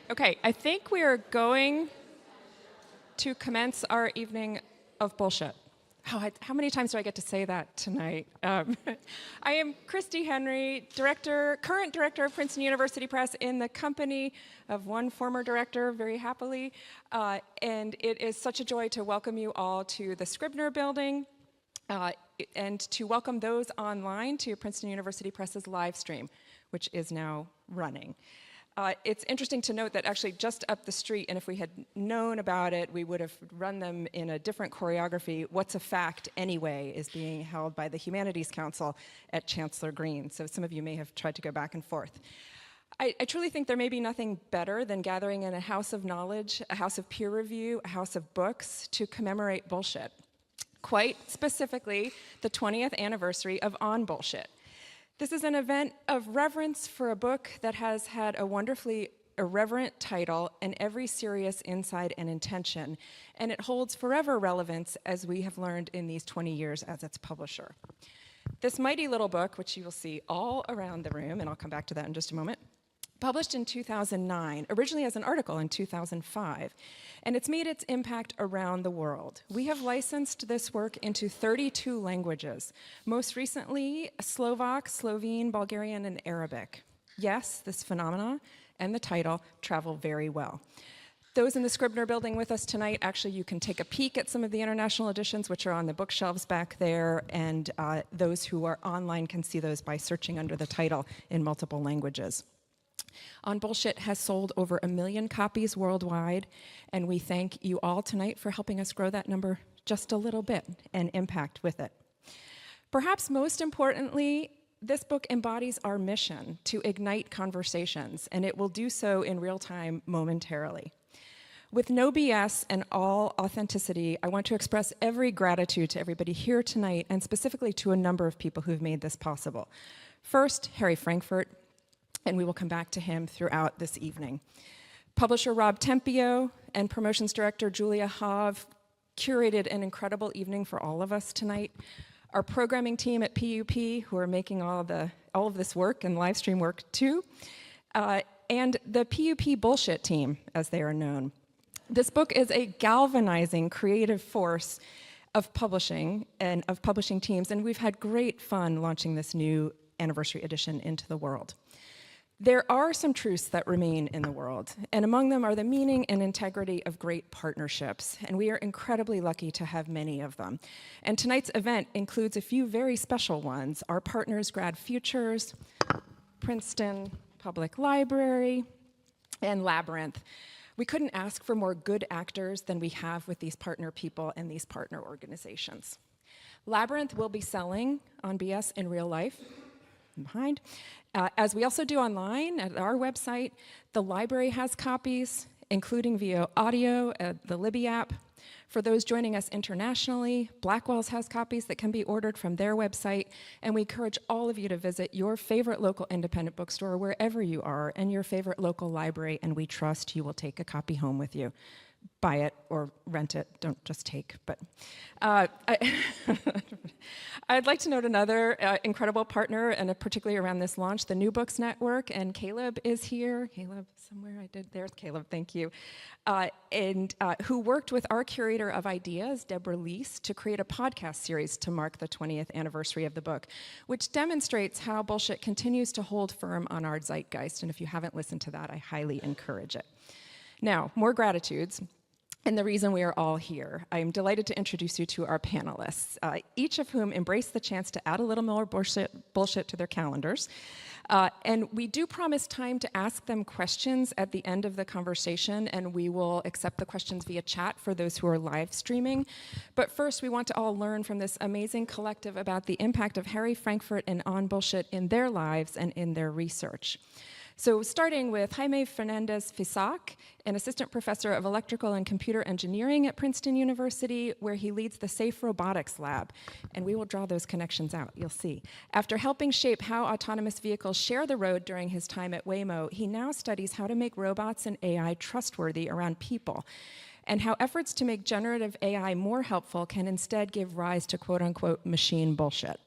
Okay, I think we are going to commence our evening of bullshit. How many times do I get to say that tonight? I am Christy Henry, current director of Princeton University Press, in the company of one former director, very happily. And it is such a joy to welcome you all to the Scribner Building and to welcome those online to Princeton University Press's live stream, which is now running. It's interesting to note that actually just up the street, and if we had known about it, we would have run them in a different choreography. What's a Fact Anyway is being held by the Humanities Council at Chancellor Green, so some of you may have tried to go back and forth. I truly think there may be nothing better than gathering in a house of knowledge, a house of peer review, a house of books to commemorate bullshit. Quite specifically, the 20th anniversary of On Bullshit. This is an event of reverence for a book that has had a wonderfully irreverent title and every serious insight and intention, and it holds forever relevance as we have learned in these 20 years as its publisher. This mighty little book, which you will see all around the room, and I'll come back to that in just a moment, published in 2009, originally as an article in 2005, and it's made its impact around the world. We have licensed this work into 32 languages, most recently Slovak, Slovene, Bulgarian, and Arabic. Yes, this phenomena and the title travel very well. Those in the Scribner Building with us tonight, actually you can take a peek at some of the international editions, which are on the bookshelves back there, and those who are online can see those by searching under the title in multiple languages. On Bullshit has sold over 1 million copies worldwide, and we thank you all tonight for helping us grow that number just a little bit and impact with it. Perhaps most importantly, this book embodies our mission to ignite conversations, and it will do so in real time momentarily. With no BS and all authenticity, I want to express every gratitude to everybody here tonight, and specifically to a number of people who've made this possible. First, Harry Frankfurt, and we will come back to him throughout this evening. Publisher Rob Tempio and promotions director Julia Hav curated an incredible evening for all of us tonight. Our programming team at PUP, who are making all of this work and live stream work too, and the PUP Bullshit team, as they are known. This book is a galvanizing creative force of publishing and of publishing teams, and we've had great fun launching this new anniversary edition into the world. There are some truths that remain in the world, and among them are the meaning and integrity of great partnerships, and we are incredibly lucky to have many of them. And tonight's event includes a few very special ones: our partners GradFutures, Princeton Public Library, and Labyrinth. We couldn't ask for more good actors than we have with these partner people and these partner organizations. Labyrinth will be selling on BS in real life, behind. As we also do online at our website, the library has copies, including via audio at the Libby app. For those joining us internationally, Blackwell's has copies that can be ordered from their website, and we encourage all of you to visit your favorite local independent bookstore wherever you are, and your favorite local library, and we trust you will take a copy home with you. Buy it or rent it, don't just take, but I'd like to note another incredible partner, and particularly around this launch, the New Books Network, and Caleb is here. Caleb, somewhere there's Caleb, thank you. Who worked with our curator of ideas, Deborah Leese, to create a podcast series to mark the 20th anniversary of the book, which demonstrates how bullshit continues to hold firm on our zeitgeist, and if you haven't listened to that, I highly encourage it. Now, more gratitudes, and the reason we are all here. I am delighted to introduce you to our panelists, each of whom embraced the chance to add a little more bullshit to their calendars. And we do promise time to ask them questions at the end of the conversation, and we will accept the questions via chat for those who are live streaming. But first, we want to all learn from this amazing collective about the impact of Harry Frankfurt and On Bullshit in their lives and in their research. So starting with Jaime Fernández Fisac, an assistant professor of electrical and computer engineering at Princeton University, where he leads the Safe Robotics Lab. And we will draw those connections out, you'll see. After helping shape how autonomous vehicles share the road during his time at Waymo, he now studies how to make robots and AI trustworthy around people, and how efforts to make generative AI more helpful can instead give rise to quote-unquote machine bullshit.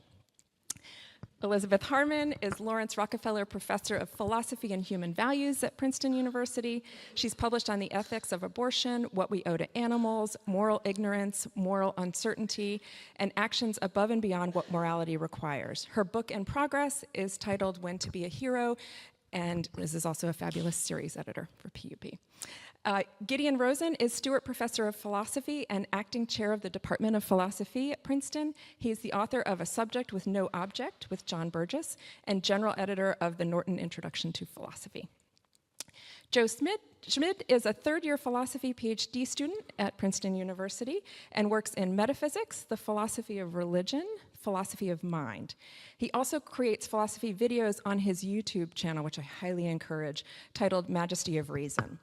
Elizabeth Harman is Laurance Rockefeller Professor of Philosophy and Human Values at Princeton University. She's published on the ethics of abortion, what we owe to animals, moral ignorance, moral uncertainty, and actions above and beyond what morality requires. Her book in progress is titled When to Be a Hero, and this is also a fabulous series editor for PUP. Gideon Rosen is Stuart Professor of Philosophy and Acting Chair of the Department of Philosophy at Princeton. He is the author of A Subject with No Object with John Burgess and General Editor of the Norton Introduction to Philosophy. Joe Schmid is a third-year philosophy PhD student at Princeton University and works in metaphysics, the philosophy of religion, philosophy of mind. He also creates philosophy videos on his YouTube channel, which I highly encourage, titled Majesty of Reason.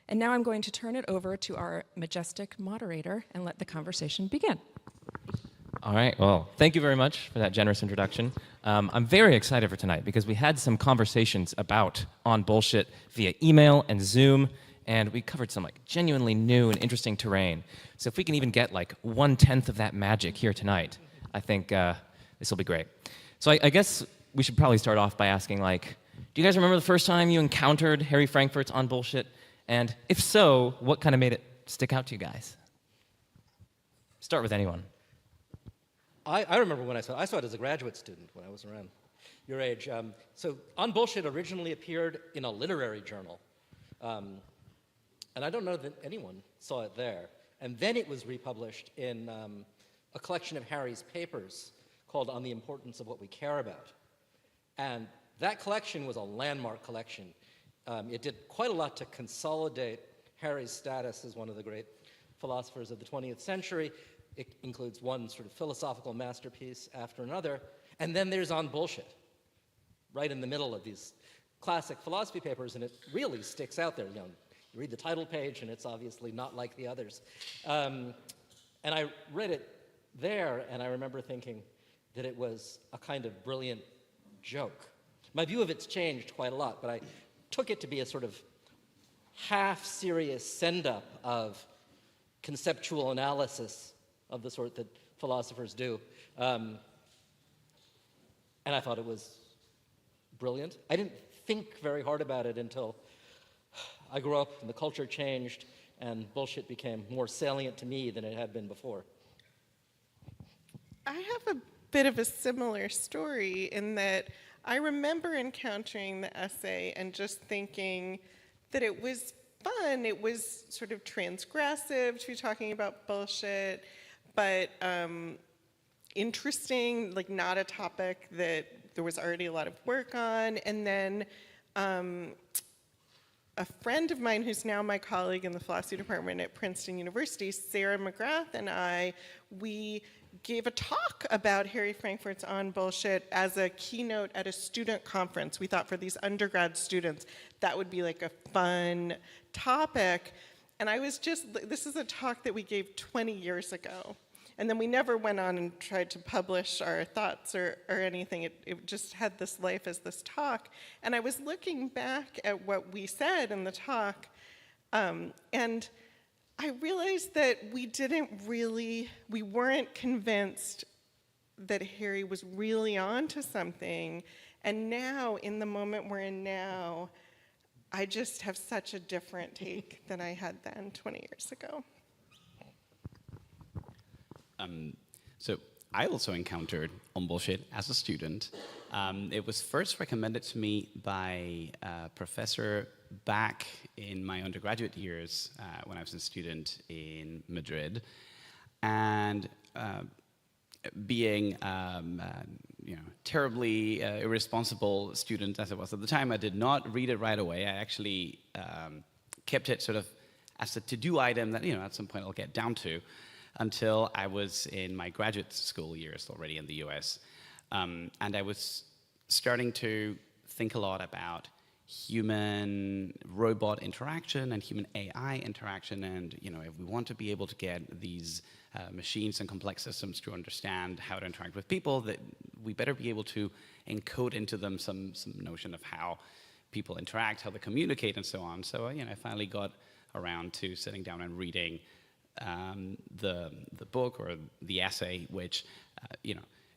And now I'm going to turn it over to our majestic moderator and let the conversation begin. All right, well, thank you very much for that generous introduction. I'm very excited for tonight because we had some conversations about On Bullshit via email and Zoom, and we covered some genuinely new and interesting terrain. So if we can even get 1/10 of that magic here tonight, I think this will be great. So I guess we should probably start off by asking, do you guys remember the first time you encountered Harry Frankfurt's On Bullshit? And if so, what kind of made it stick out to you guys? Start with anyone. I remember when I saw it as a graduate student when I was around your age. So On Bullshit originally appeared in a literary journal. And I don't know that anyone saw it there. And then it was republished in a collection of Harry's papers called On the Importance of What We Care About. And that collection was a landmark collection. It did quite a lot to consolidate Harry's status as one of the great philosophers of the 20th century. It includes one sort of philosophical masterpiece after another. And then there's On Bullshit, right in the middle of these classic philosophy papers, and it really sticks out there. You read the title page, and it's obviously not like the others. And I read it there, and I remember thinking that it was a kind of brilliant joke. My view of it's changed quite a lot, but I took it to be a sort of half-serious send-up of conceptual analysis of the sort that philosophers do. And I thought it was brilliant. I didn't think very hard about it until I grew up and the culture changed and bullshit became more salient to me than it had been before. I have a bit of a similar story in that I remember encountering the essay and just thinking that it was fun. It was sort of transgressive to be talking about bullshit, but interesting, not a topic that there was already a lot of work on. And then a friend of mine who's now my colleague in the philosophy department at Princeton University, Sarah McGrath, and we gave a talk about Harry Frankfurt's On Bullshit as a keynote at a student conference. We thought for these undergrad students, that would be a fun topic. And this is a talk that we gave 20 years ago. And then we never went on and tried to publish our thoughts or anything. It just had this life as this talk. And I was looking back at what we said in the talk, and I realized that we weren't convinced that Harry was really onto something. And now, in the moment we're in now, I just have such a different take than I had then 20 years ago. So I also encountered On Bullshit as a student. It was first recommended to me by a professor back in my undergraduate years when I was a student in Madrid. And being terribly irresponsible student as I was at the time, I did not read it right away. I actually kept it sort of as a to-do item that at some point I'll get down to, until I was in my graduate school years already in the US. And I was starting to think a lot about human-robot interaction and human AI interaction, and if we want to be able to get these machines and complex systems to understand how to interact with people, that we better be able to encode into them some notion of how people interact, how they communicate, and so on. So I finally got around to sitting down and reading the book or the essay, which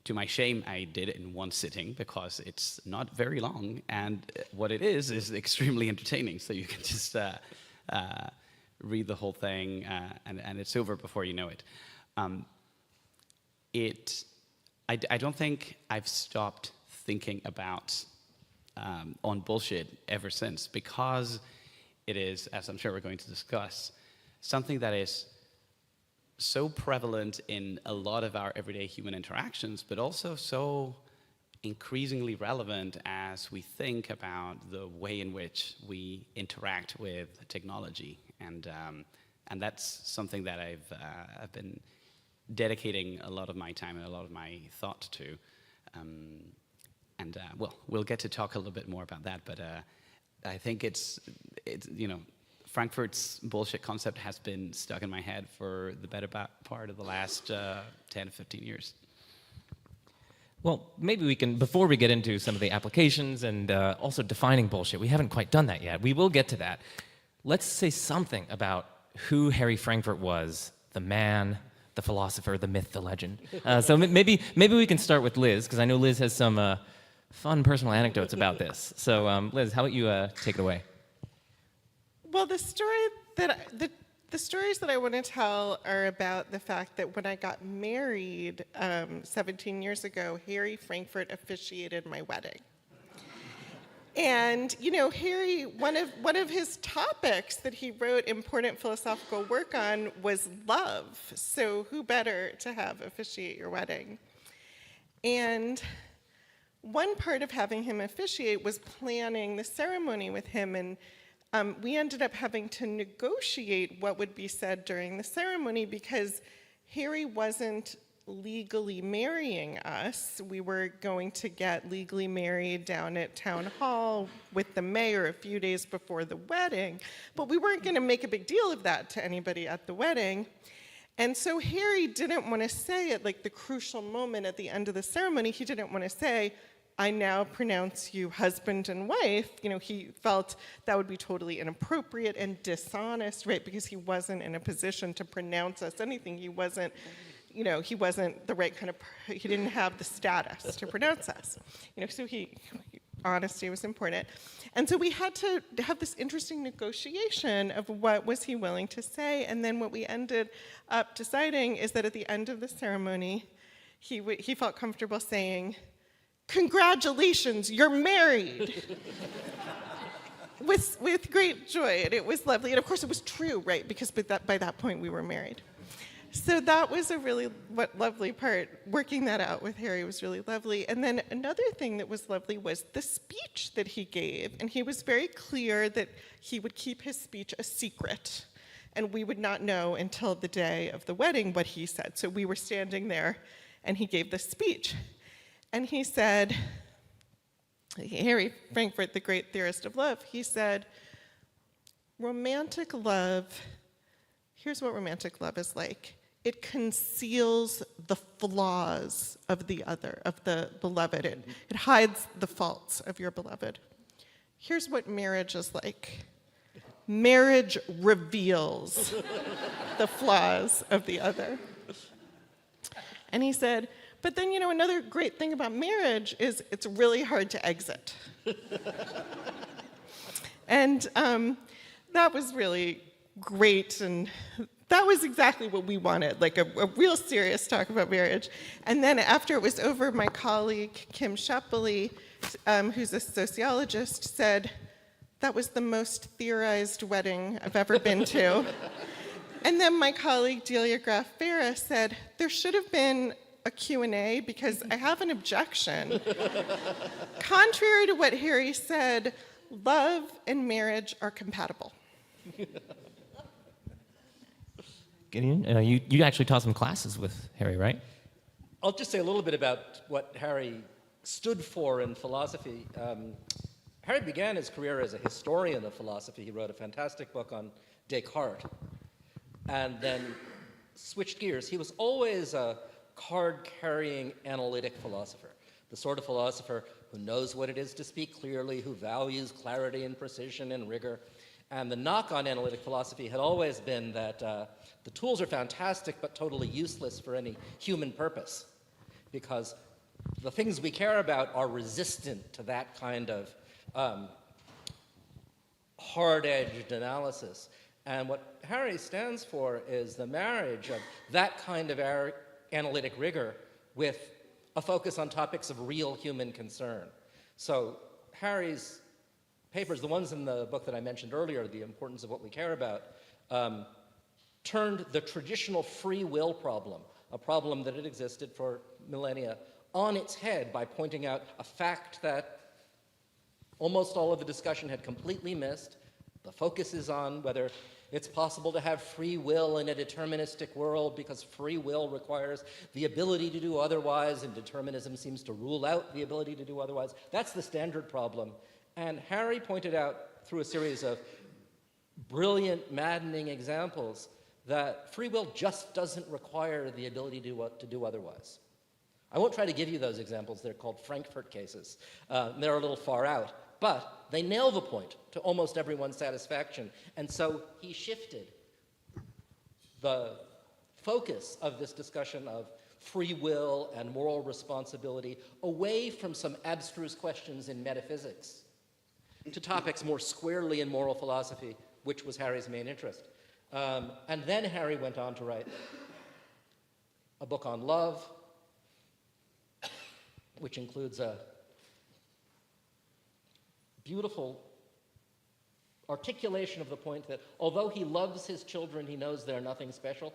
To my shame, I did it in one sitting because it's not very long, and what it is extremely entertaining. So you can just read the whole thing, and it's over before you know it. I don't think I've stopped thinking about on bullshit ever since, because it is, as I'm sure we're going to discuss, something that is so prevalent in a lot of our everyday human interactions, but also so increasingly relevant as we think about the way in which we interact with technology. And that's something that I've been dedicating a lot of my time and a lot of my thought to. Well, we'll get to talk a little bit more about that, but I think it's Frankfurt's bullshit concept has been stuck in my head for the better part of the last 10 to 15 years. Well, maybe we can, before we get into some of the applications and also defining bullshit, we haven't quite done that yet. We will get to that. Let's say something about who Harry Frankfurt was, the man, the philosopher, the myth, the legend. So maybe we can start with Liz, because I know Liz has some fun personal anecdotes about this. So Liz, how about you take it away? Well, the stories that I want to tell are about the fact that when I got married 17 years ago, Harry Frankfurt officiated my wedding. And Harry, one of his topics that he wrote important philosophical work on was love. So who better to have officiate your wedding? And one part of having him officiate was planning the ceremony with him, and we ended up having to negotiate what would be said during the ceremony because Harry wasn't legally marrying us. We were going to get legally married down at town hall with the mayor a few days before the wedding, but we weren't going to make a big deal of that to anybody at the wedding. And so Harry didn't want to say at the crucial moment at the end of the ceremony, he didn't want to say, I now pronounce you husband and wife. He felt that would be totally inappropriate and dishonest, right? Because he wasn't in a position to pronounce us anything. He wasn't the right kind of, he didn't have the status to pronounce us. So honesty was important. And so we had to have this interesting negotiation of what was he willing to say. And then what we ended up deciding is that at the end of the ceremony, he felt comfortable saying, congratulations, you're married. with great joy, and it was lovely. And of course it was true, right? Because by that point we were married. So that was a really lovely part. Working that out with Harry was really lovely. And then another thing that was lovely was the speech that he gave. And he was very clear that he would keep his speech a secret. And we would not know until the day of the wedding what he said. So we were standing there, and he gave this speech. And he said, Harry Frankfurt, the great theorist of love, he said, romantic love, here's what romantic love is like. It conceals the flaws of the other, of the beloved. It hides the faults of your beloved. Here's what marriage is like. Marriage reveals the flaws of the other. And he said, but then, another great thing about marriage is it's really hard to exit. And that was really great, and that was exactly what we wanted, a real serious talk about marriage. And then after it was over, my colleague, Kim Shepley, who's a sociologist, said, that was the most theorized wedding I've ever been to. And then my colleague, Delia Graf-Farah, said, there should have been a Q&A because I have an objection. Contrary to what Harry said, love and marriage are compatible. Gideon, you actually taught some classes with Harry, right? I'll just say a little bit about what Harry stood for in philosophy. Harry began his career as a historian of philosophy. He wrote a fantastic book on Descartes, and then switched gears. He was always a card-carrying analytic philosopher, the sort of philosopher who knows what it is to speak clearly, who values clarity and precision and rigor. And the knock on analytic philosophy had always been that the tools are fantastic but totally useless for any human purpose, because the things we care about are resistant to that kind of hard-edged analysis. And what Harry stands for is the marriage of that kind of analytic rigor with a focus on topics of real human concern. So Harry's papers, the ones in the book that I mentioned earlier, The Importance of What We Care About, turned the traditional free will problem, a problem that had existed for millennia, on its head by pointing out a fact that almost all of the discussion had completely missed. The focus is on whether it's possible to have free will in a deterministic world, because free will requires the ability to do otherwise, and determinism seems to rule out the ability to do otherwise. That's the standard problem. And Harry pointed out through a series of brilliant, maddening examples that free will just doesn't require the ability to do otherwise. I won't try to give you those examples. They're called Frankfurt cases. They're a little far out. But they nail the point to almost everyone's satisfaction. And so he shifted the focus of this discussion of free will and moral responsibility away from some abstruse questions in metaphysics to topics more squarely in moral philosophy, which was Harry's main interest. And then Harry went on to write a book on love, which includes a beautiful articulation of the point that although he loves his children, he knows they're nothing special.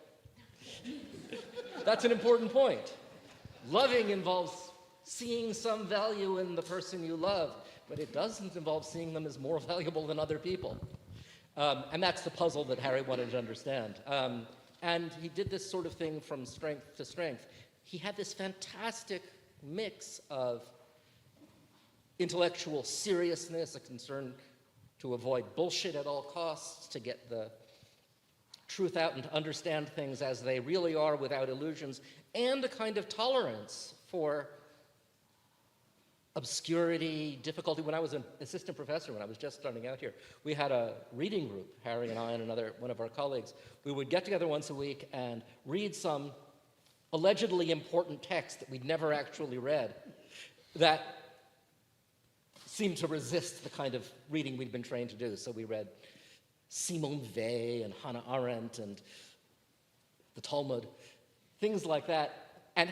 That's an important point. Loving involves seeing some value in the person you love, but it doesn't involve seeing them as more valuable than other people. And that's the puzzle that Harry wanted to understand. And he did this sort of thing from strength to strength. He had this fantastic mix of intellectual seriousness, a concern to avoid bullshit at all costs, to get the truth out and to understand things as they really are without illusions, and a kind of tolerance for obscurity, difficulty. When I was an assistant professor, when I was just starting out here, we had a reading group, Harry and I and one of our colleagues. We would get together once a week and read some allegedly important text that we'd never actually read that seemed to resist the kind of reading we'd been trained to do. So we read Simone Weil and Hannah Arendt and the Talmud, things like that. And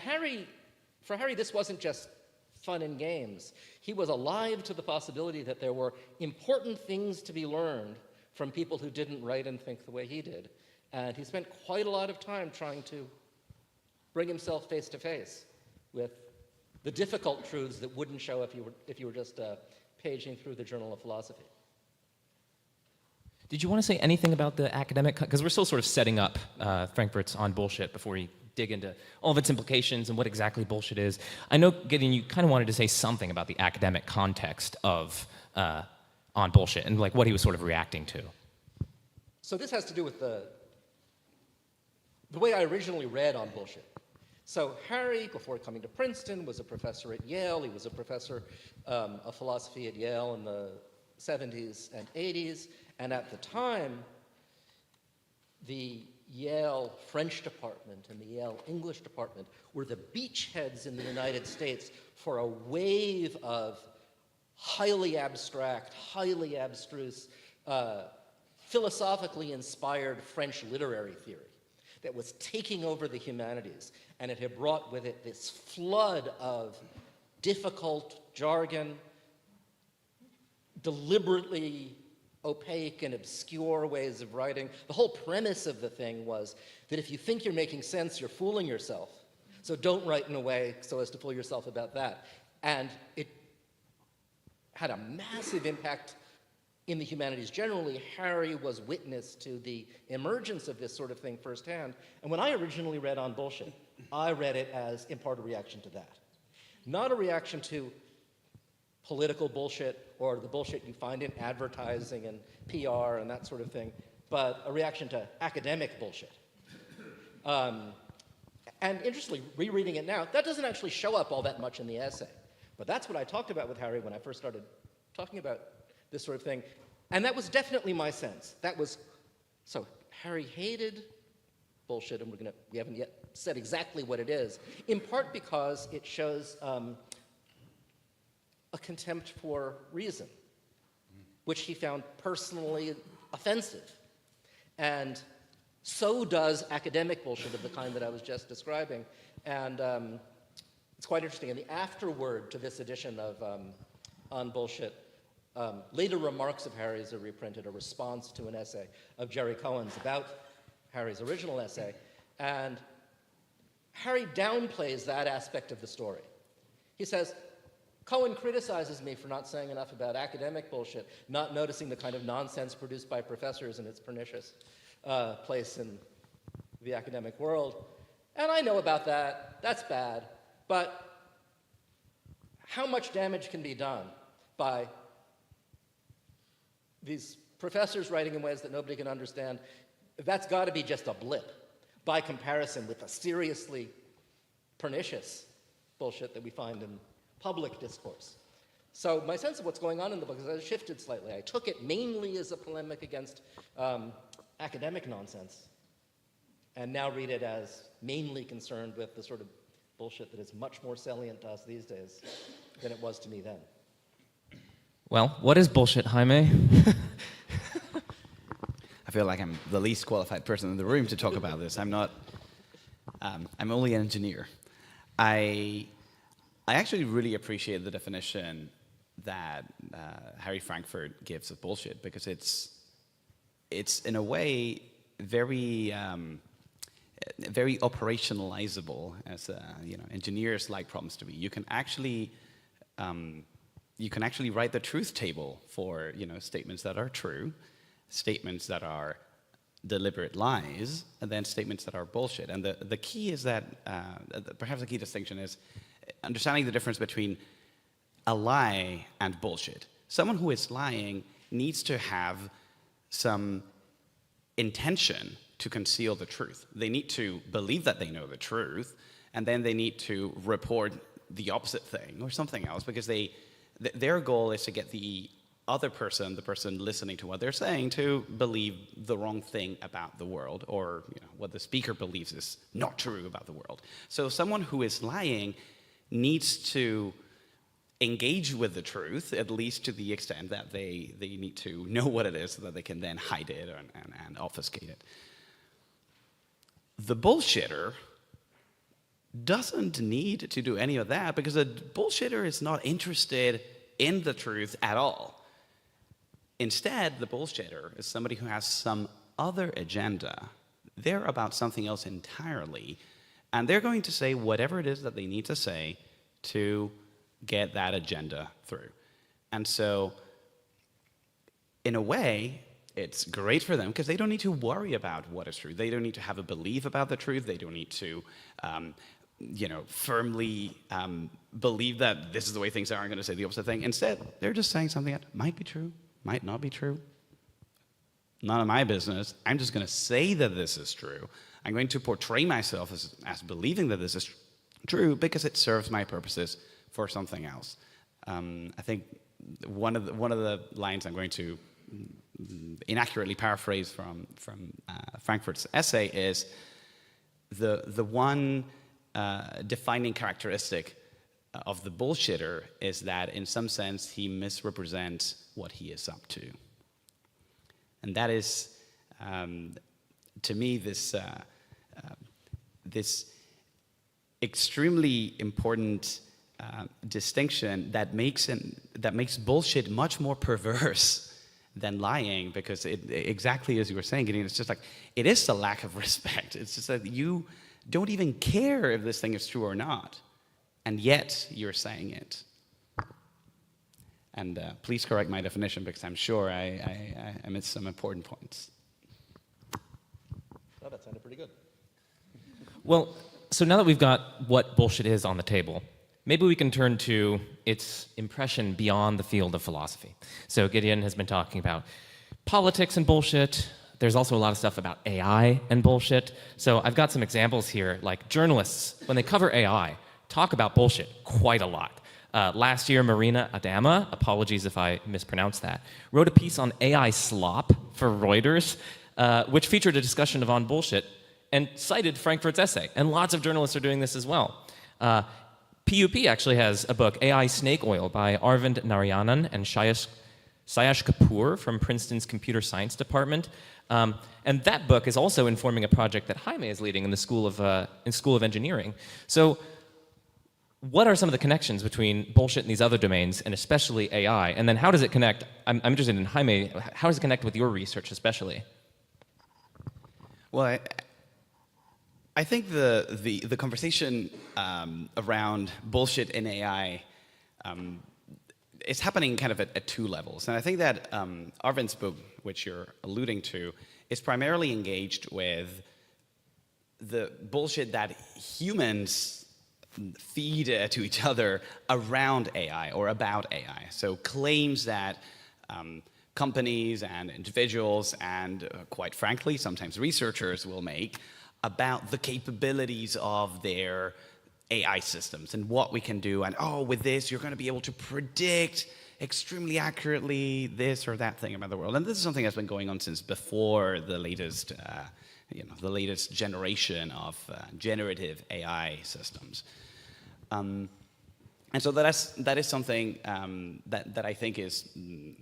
for Harry, this wasn't just fun and games. He was alive to the possibility that there were important things to be learned from people who didn't write and think the way he did. And he spent quite a lot of time trying to bring himself face to face with the difficult truths that wouldn't show if you were just paging through the Journal of Philosophy. Did you want to say anything about the academic, because we're still sort of setting up Frankfurt's On Bullshit before we dig into all of its implications and what exactly bullshit is. I know, Gideon, you kind of wanted to say something about the academic context of On Bullshit and like what he was sort of reacting to. So this has to do with the way I originally read On Bullshit. So Harry, before coming to Princeton, was a professor at Yale. He was a professor of philosophy at Yale in the 70s and 80s. And at the time, the Yale French department and the Yale English department were the beachheads in the United States for a wave of highly abstract, highly abstruse, philosophically inspired French literary theory that was taking over the humanities. And it had brought with it this flood of difficult jargon, deliberately opaque and obscure ways of writing. The whole premise of the thing was that if you think you're making sense, you're fooling yourself. So don't write in a way so as to fool yourself about that. And it had a massive impact in the humanities generally. Harry was witness to the emergence of this sort of thing firsthand. And when I originally read On Bullshit, I read it as, in part, a reaction to that. Not a reaction to political bullshit or the bullshit you find in advertising and PR and that sort of thing, but a reaction to academic bullshit. And interestingly, rereading it now, that doesn't actually show up all that much in the essay. But that's what I talked about with Harry when I first started talking about this sort of thing. And that was definitely my sense. So Harry hated bullshit, and we haven't yet said exactly what it is, in part because it shows contempt for reason, which he found personally offensive. And so does academic bullshit of the kind that I was just describing. And it's quite interesting. In the afterword to this edition of On Bullshit, later remarks of Harry's are reprinted, a response to an essay of Jerry Cohen's about Harry's original essay. And Harry downplays that aspect of the story. He says, Cohen criticizes me for not saying enough about academic bullshit, not noticing the kind of nonsense produced by professors and its pernicious place in the academic world. And I know about that. That's bad. But how much damage can be done by these professors writing in ways that nobody can understand? That's got to be just a blip by comparison with the seriously pernicious bullshit that we find in public discourse. So my sense of what's going on in the book has shifted slightly. I took it mainly as a polemic against academic nonsense, and now read it as mainly concerned with the sort of bullshit that is much more salient to us these days than it was to me then. Well, what is bullshit, Jaime? I feel like I'm the least qualified person in the room to talk about this. I'm not, I'm only an engineer. I actually really appreciate the definition that Harry Frankfurt gives of bullshit, because it's in a way very very operationalizable, as engineers like problems to be. You can actually write the truth table for statements that are true, statements that are deliberate lies, and then statements that are bullshit. And the key is that perhaps the key distinction is understanding the difference between a lie and bullshit. Someone who is lying needs to have some intention to conceal the truth. They need to believe that they know the truth, and then they need to report the opposite thing or something else, because their goal is to get the other person, the person listening to what they're saying, to believe the wrong thing about the world, or what the speaker believes is not true about the world. So someone who is lying needs to engage with the truth, at least to the extent that they need to know what it is so that they can then hide it and obfuscate it. The bullshitter doesn't need to do any of that, because a bullshitter is not interested in the truth at all. Instead, the bullshitter is somebody who has some other agenda. They're about something else entirely, and they're going to say whatever it is that they need to say to get that agenda through. And so, in a way, it's great for them, because they don't need to worry about what is true. They don't need to have a belief about the truth. They don't need to firmly believe that this is the way things are, and going to say the opposite thing. Instead, they're just saying something that might be true, might not be true. None of my business. I'm just going to say that this is true. I'm going to portray myself as believing that this is true, because it serves my purposes for something else. I think one of the lines I'm going to inaccurately paraphrase from Frankfurt's essay is the one defining characteristic of the bullshitter is that in some sense he misrepresents what he is up to. And that is, to me, this extremely important distinction that makes bullshit much more perverse than lying, because exactly as you were saying, Gideon, it's just like, it is the lack of respect. It's just that you don't even care if this thing is true or not, and yet you're saying it. And please correct my definition, because I'm sure I missed some important points. Oh, that sounded pretty good. Well, so now that we've got what bullshit is on the table, maybe we can turn to its impression beyond the field of philosophy. So Gideon has been talking about politics and bullshit. There's also a lot of stuff about AI and bullshit. So I've got some examples here, like journalists, when they cover AI, talk about bullshit quite a lot. Last year, Marina Adama, apologies if I mispronounced that, wrote a piece on AI slop for Reuters, which featured a discussion of on bullshit and cited Frankfurt's essay. And lots of journalists are doing this as well. PUP actually has a book, AI Snake Oil, by Arvind Narayanan and Sayash Kapoor from Princeton's Computer Science Department. And that book is also informing a project that Jaime is leading in the School of Engineering. So what are some of the connections between bullshit and these other domains, and especially AI? And then how does it connect? I'm interested in Jaime. How does it connect with your research, especially? Well, I think the conversation around bullshit and AI is happening kind of at two levels. And I think that Arvind's book, which you're alluding to, is primarily engaged with the bullshit that humans feed to each other around AI or about AI. So claims that companies and individuals and, quite frankly, sometimes researchers will make about the capabilities of their AI systems and what we can do. And, oh, with this, you're going to be able to predict extremely accurately this or that thing about the world. And this is something that's been going on since before the latest, the latest generation of generative AI systems. And so that is something that I think is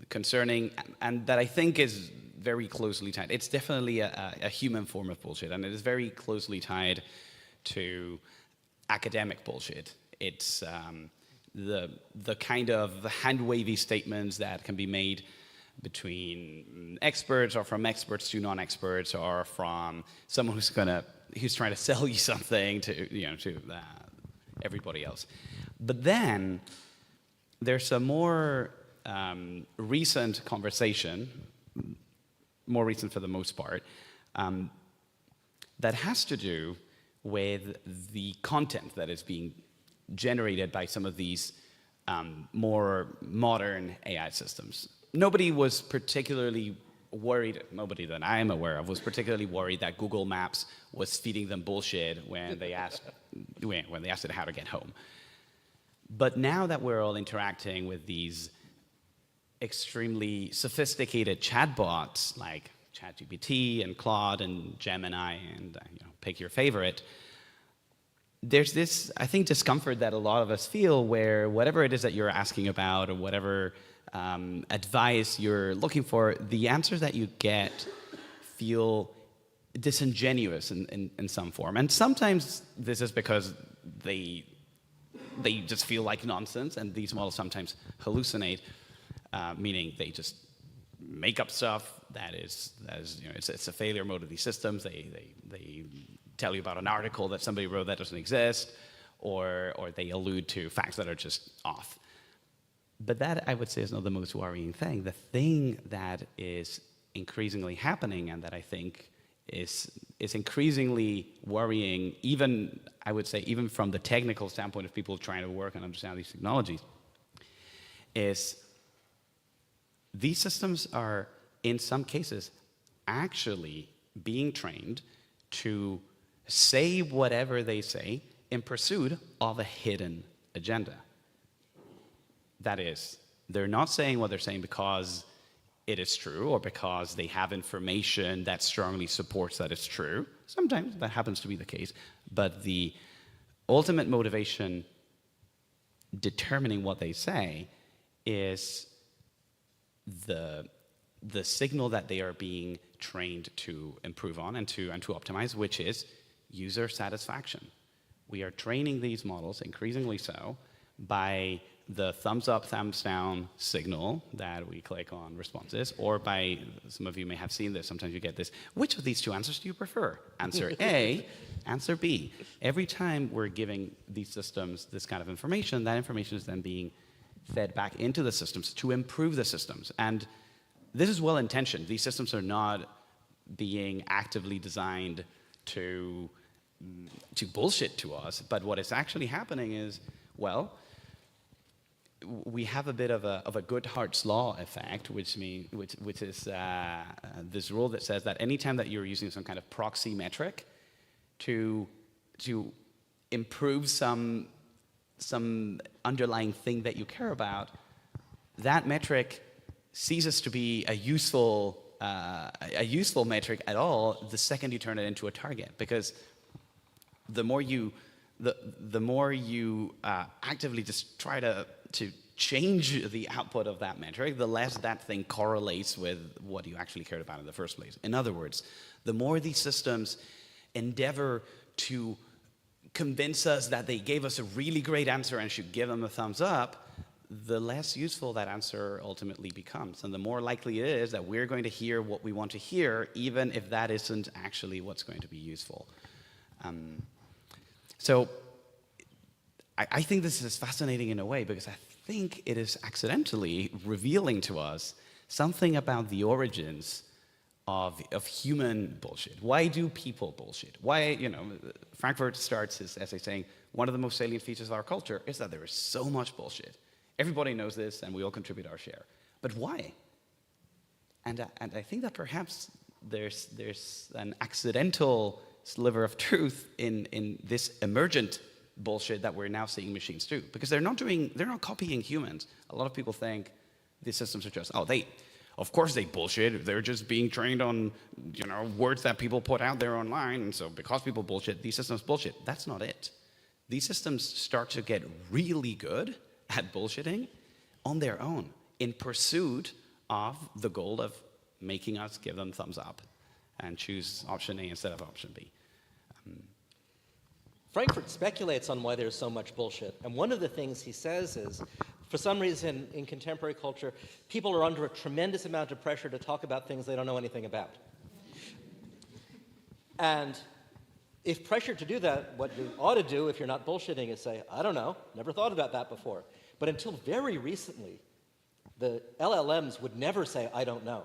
concerning, and that I think is very closely tied. It's definitely a human form of bullshit, and it is very closely tied to academic bullshit. It's the kind of hand-wavy statements that can be made between experts, or from experts to non-experts, or from someone who's trying to sell you something to everybody else. But then there's a more recent conversation, more recent for the most part, that has to do with the content that is being generated by some of these more modern AI systems. Nobody was particularly worried, nobody that I am aware of, was particularly worried that Google Maps was feeding them bullshit when they asked it how to get home. But now that we're all interacting with these extremely sophisticated chatbots like ChatGPT and Claude and Gemini and pick your favorite, there's this, I think, discomfort that a lot of us feel where whatever it is that you're asking about or whatever advice you're looking for, the answers that you get feel disingenuous in some form. And sometimes this is because they just feel like nonsense, and these models sometimes hallucinate, meaning they just make up stuff that is it's a failure mode of these systems. They tell you about an article that somebody wrote that doesn't exist, or they allude to facts that are just off. But that, I would say, is not the most worrying thing. The thing that is increasingly happening, and that I think is increasingly worrying, even, I would say, even from the technical standpoint of people trying to work and understand these technologies, is these systems are, in some cases, actually being trained to say whatever they say in pursuit of a hidden agenda. That is, they're not saying what they're saying because it is true or because they have information that strongly supports that it's true. Sometimes that happens to be the case, but the ultimate motivation determining what they say is the signal that they are being trained to improve on and to optimize, which is user satisfaction. We are training these models, increasingly so, by the thumbs up, thumbs down signal that we click on responses, or by, some of you may have seen this, sometimes you get this, which of these two answers do you prefer? Answer A, answer B. Every time we're giving these systems this kind of information, that information is then being fed back into the systems to improve the systems. And this is well-intentioned. These systems are not being actively designed to bullshit to us, but what is actually happening is, well, we have a bit of a Goodhart's law effect, which is this rule that says that anytime that you're using some kind of proxy metric to improve some underlying thing that you care about, that metric ceases to be a useful metric at all the second you turn it into a target, because the more you the more you actively just try to change the output of that metric, the less that thing correlates with what you actually cared about in the first place. In other words, the more these systems endeavor to convince us that they gave us a really great answer and should give them a thumbs up, the less useful that answer ultimately becomes. And the more likely it is that we're going to hear what we want to hear, even if that isn't actually what's going to be useful. So I think this is fascinating in a way, because I think it is accidentally revealing to us something about the origins of human bullshit. Why do people bullshit? Why, Frankfurt starts his essay saying, one of the most salient features of our culture is that there is so much bullshit. Everybody knows this, and we all contribute our share. But why? And I think that perhaps there's an accidental sliver of truth in this emergent bullshit that we're now seeing machines do, because they're not copying humans. A lot of people think these systems are just, of course they bullshit. They're just being trained on, words that people put out there online, and so because people bullshit, these systems bullshit. That's not it. These systems start to get really good at bullshitting on their own in pursuit of the goal of making us give them thumbs up and choose option A instead of option B. Frankfurt speculates on why there's so much bullshit. And one of the things he says is, for some reason in contemporary culture, people are under a tremendous amount of pressure to talk about things they don't know anything about. And if pressured to do that, what you ought to do if you're not bullshitting is say, I don't know, never thought about that before. But until very recently, the LLMs would never say, I don't know.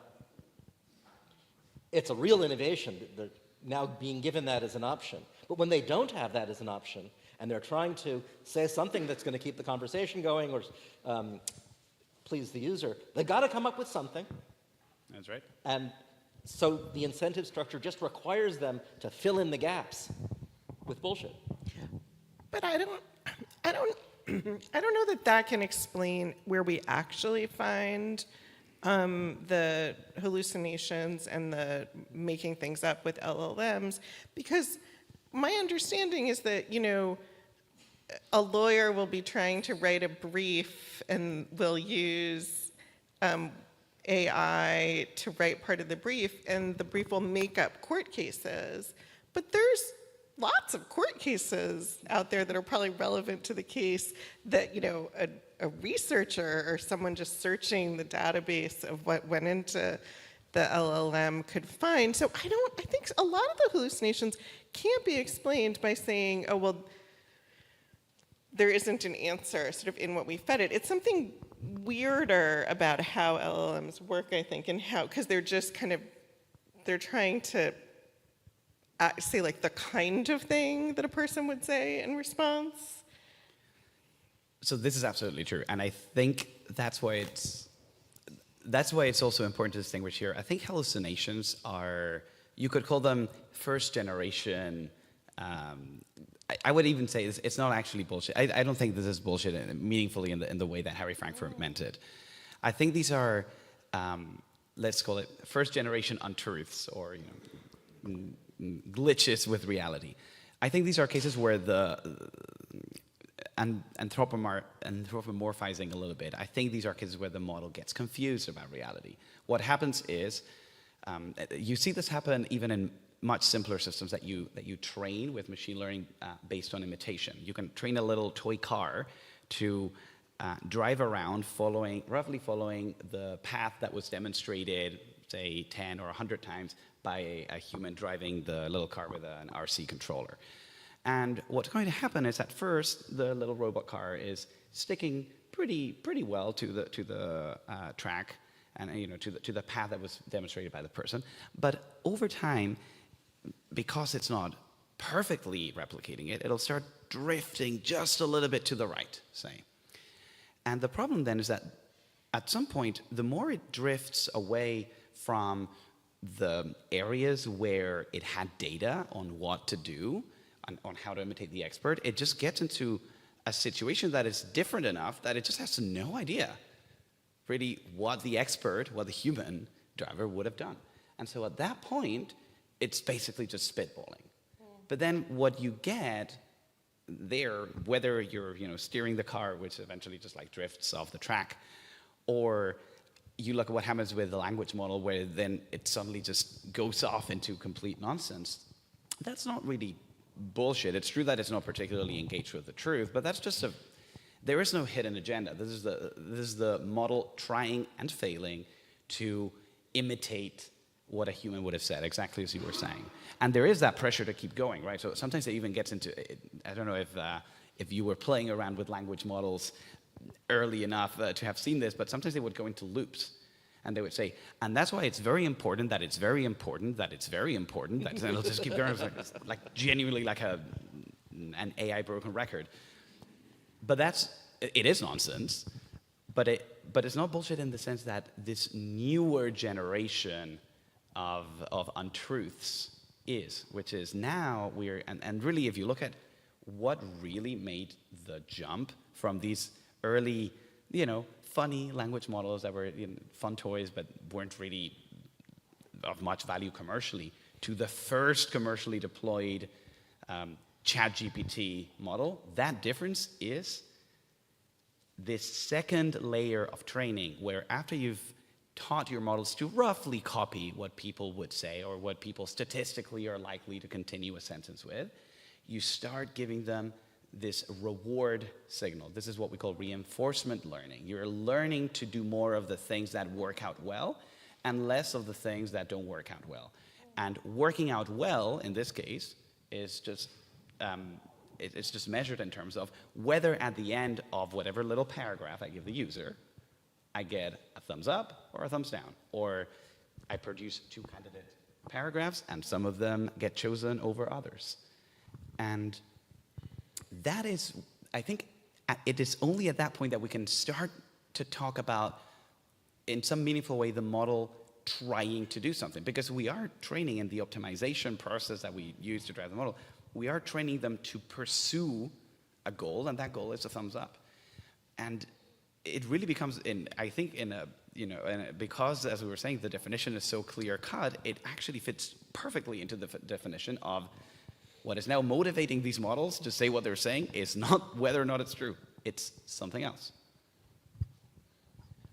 It's a real innovation. They're now being given that as an option. But when they don't have that as an option, and they're trying to say something that's going to keep the conversation going or please the user, they've got to come up with something. That's right. And so the incentive structure just requires them to fill in the gaps with bullshit. But I don't know that can explain where we actually find the hallucinations and the making things up with LLMs, because my understanding is that, a lawyer will be trying to write a brief and will use AI to write part of the brief, and the brief will make up court cases. But there's lots of court cases out there that are probably relevant to the case that, a researcher or someone just searching the database of what went into the LLM could find. So I think a lot of the hallucinations can't be explained by saying, there isn't an answer sort of in what we fed it. It's something weirder about how LLMs work, I think, and because they're just they're trying to say like the kind of thing that a person would say in response. So this is absolutely true, and I think that's why it's also important to distinguish here. I think hallucinations are, you could call them first generation. I would even say it's not actually bullshit. I don't think this is bullshit meaningfully in the way that Harry Frankfurt meant it. I think these are, let's call it first generation untruths or glitches with reality. I think these are cases where anthropomorphizing a little bit. I think these are cases where the model gets confused about reality. What happens is, you see this happen even in much simpler systems that you train with machine learning based on imitation. You can train a little toy car to drive around roughly following the path that was demonstrated, say 10 or 100 times by a human driving the little car with an RC controller. And what's going to happen is at first the little robot car is sticking pretty well to the track and to the path that was demonstrated by the person. But over time, because it's not perfectly replicating it, it'll start drifting just a little bit to the right, say. And the problem then is that at some point, the more it drifts away from the areas where it had data on what to do, on how to imitate the expert, it just gets into a situation that is different enough that it just has no idea really what the human driver would have done. And so at that point, it's basically just spitballing. But then what you get there, whether you're steering the car, which eventually just like drifts off the track, or you look at what happens with the language model, where then it suddenly just goes off into complete nonsense. That's not really bullshit. It's true that it's not particularly engaged with the truth, but that's just there is no hidden agenda. This is the model trying and failing to imitate what a human would have said, exactly as you were saying. And there is that pressure to keep going, right? So sometimes it even gets into, I don't know if you were playing around with language models early enough to have seen this, but sometimes they would go into loops. And they would say, and that's why it's very important that it's very important that it's very important that, and it'll just keep going, like genuinely like an AI broken record. But it is nonsense, but it's not bullshit in the sense that this newer generation of untruths which is now and really if you look at what really made the jump from these early, funny language models that were fun toys but weren't really of much value commercially, to the first commercially deployed ChatGPT model, that difference is this second layer of training, where after you've taught your models to roughly copy what people would say or what people statistically are likely to continue a sentence with, you start giving them this reward signal. This is what we call reinforcement learning. You're learning to do more of the things that work out well and less of the things that don't work out well. And working out well, in this case, is just it's just measured in terms of whether at the end of whatever little paragraph I give the user, I get a thumbs up or a thumbs down, or I produce 2 candidate paragraphs and some of them get chosen over others. And that is, I think, it is only at that point that we can start to talk about, in some meaningful way, the model trying to do something. Because we are training in the optimization process that we use to drive the model, we are training them to pursue a goal, and that goal is a thumbs up. And it really becomes, because, as we were saying, the definition is so clear-cut, it actually fits perfectly into the definition of what is now motivating these models to say what they're saying is not whether or not it's true. It's something else.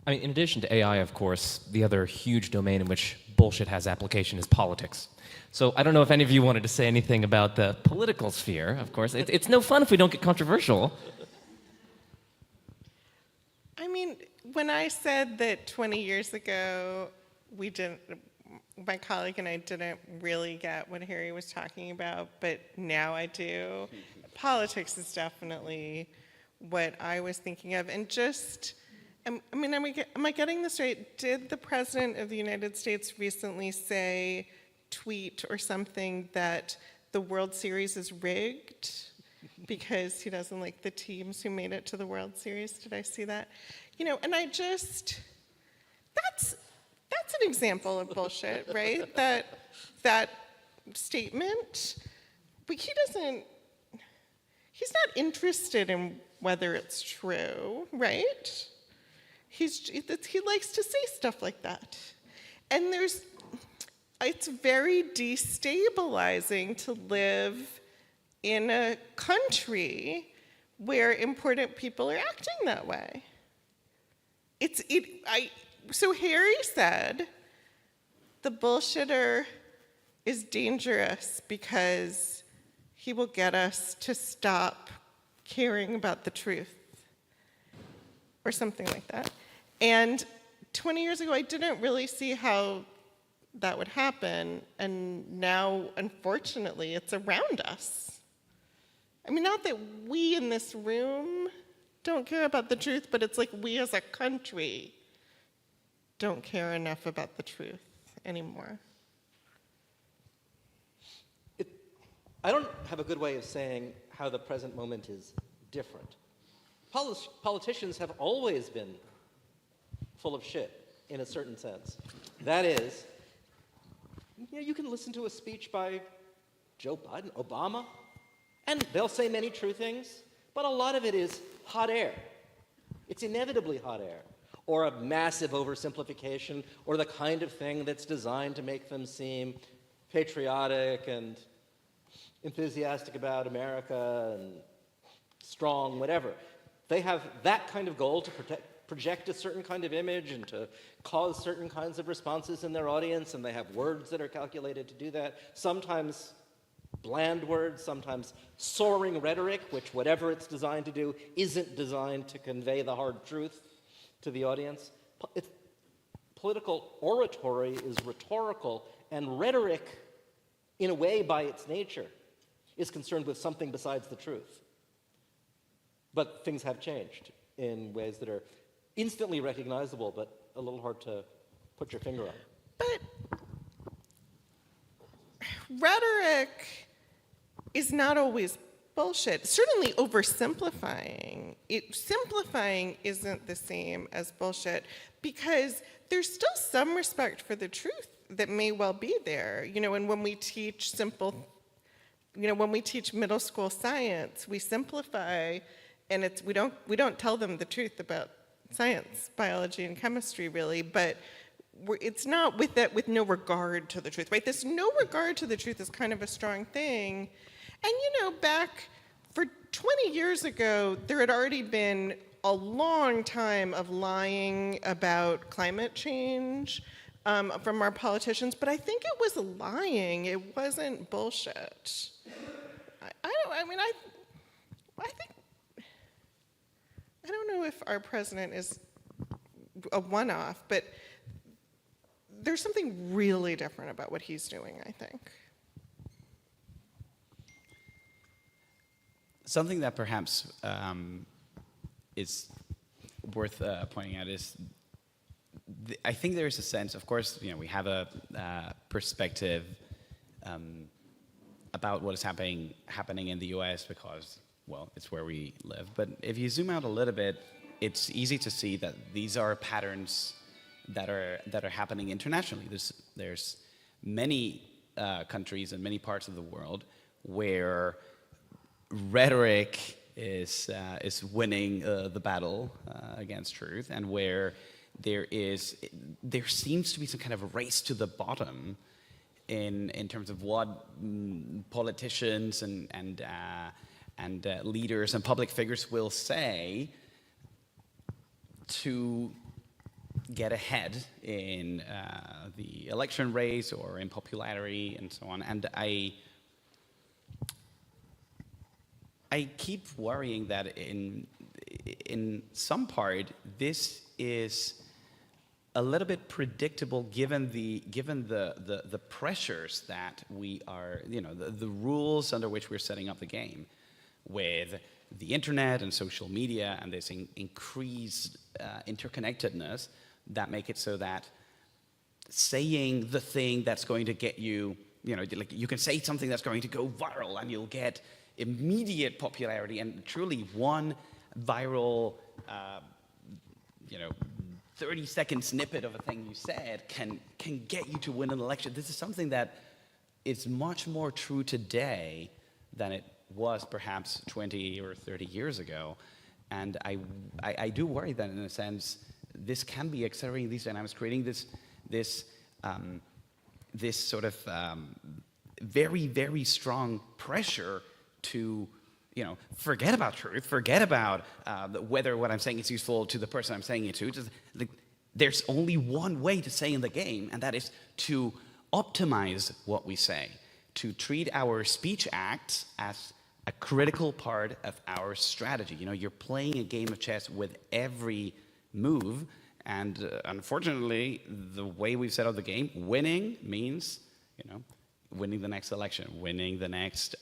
I mean, in addition to AI, of course, the other huge domain in which bullshit has application is politics. So I don't know if any of you wanted to say anything about the political sphere, of course. It's no fun if we don't get controversial. I mean, when I said that 20 years ago, my colleague and I didn't really get what Harry was talking about, but now I do. Politics is definitely what I was thinking of. And just, am I getting this right? Did the President of the United States recently tweet or something that the World Series is rigged because he doesn't like the teams who made it to the World Series? Did I see that? And I just, that's an example of bullshit, right? That statement, but he's not interested in whether it's true, right? He likes to say stuff like that. And it's very destabilizing to live in a country where important people are acting that way. So Harry said the bullshitter is dangerous because he will get us to stop caring about the truth, or something like that. And 20 years ago, I didn't really see how that would happen, and now, unfortunately, it's around us. I mean, not that we in this room don't care about the truth, but it's like we as a country don't care enough about the truth anymore. I don't have a good way of saying how the present moment is different. Politicians have always been full of shit, in a certain sense. That is, you can listen to a speech by Joe Biden, Obama, and they'll say many true things, but a lot of it is hot air. It's inevitably hot air, or a massive oversimplification, or the kind of thing that's designed to make them seem patriotic and enthusiastic about America and strong, whatever. They have that kind of goal to project a certain kind of image and to cause certain kinds of responses in their audience, and they have words that are calculated to do that. Sometimes bland words, sometimes soaring rhetoric, which whatever it's designed to do isn't designed to convey the hard truth to the audience. Political oratory is rhetorical, and rhetoric, in a way by its nature, is concerned with something besides the truth. But things have changed in ways that are instantly recognizable, but a little hard to put your finger on. But rhetoric is not always bullshit. Certainly oversimplifying. Simplifying isn't the same as bullshit, because there's still some respect for the truth that may well be there. You know, and when we teach when we teach middle school science, we simplify, and we don't tell them the truth about science, biology, and chemistry, really, but it's not with no regard to the truth, right? This no regard to the truth is kind of a strong thing. And back for 20 years ago, there had already been a long time of lying about climate change from our politicians, but I think it was lying. It wasn't bullshit. I don't know if our president is a one-off, but there's something really different about what he's doing, I think. Something that perhaps is worth pointing out is, I think there is a sense, of course, we have a perspective about what is happening in the US because, well, it's where we live. But if you zoom out a little bit, it's easy to see that these are patterns that are happening internationally. There's many countries and many parts of the world where rhetoric is winning the battle against truth, and where there seems to be some kind of a race to the bottom in terms of what politicians and leaders and public figures will say to get ahead in the election race or in popularity and so on. And I keep worrying that in some part this is a little bit predictable given the pressures that we are, the rules under which we're setting up the game with the internet and social media and this increased interconnectedness that make it so that saying the thing that's going to get you, like you can say something that's going to go viral and you'll get immediate popularity, and truly one viral 30-second snippet of a thing you said can get you to win an election. This is something that is much more true today than it was perhaps 20 or 30 years ago. And I do worry that, in a sense, this can be accelerating these dynamics, creating this sort of very, very strong pressure to forget about truth, forget about whether what I'm saying is useful to the person I'm saying it to. There's only one way to say in the game, and that is to optimize what we say, to treat our speech acts as a critical part of our strategy. You're playing a game of chess with every move, and unfortunately, the way we've set up the game, winning means, winning the next election, winning the next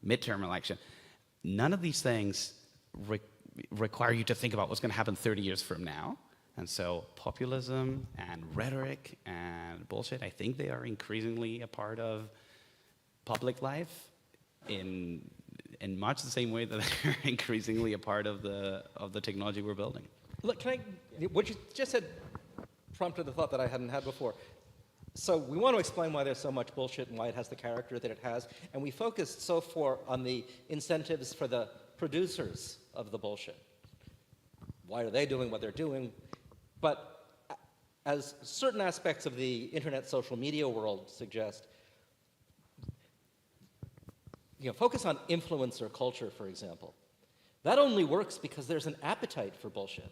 midterm election. None of these things require you to think about what's going to happen 30 years from now. And so populism and rhetoric and bullshit, I think they are increasingly a part of public life in much the same way that they're increasingly a part of the technology we're building. Look, what you just said prompted a thought that I hadn't had before. So we want to explain why there's so much bullshit and why it has the character that it has, and we focused so far on the incentives for the producers of the bullshit. Why are they doing what they're doing? But as certain aspects of the internet social media world suggest, focus on influencer culture, for example. That only works because there's an appetite for bullshit.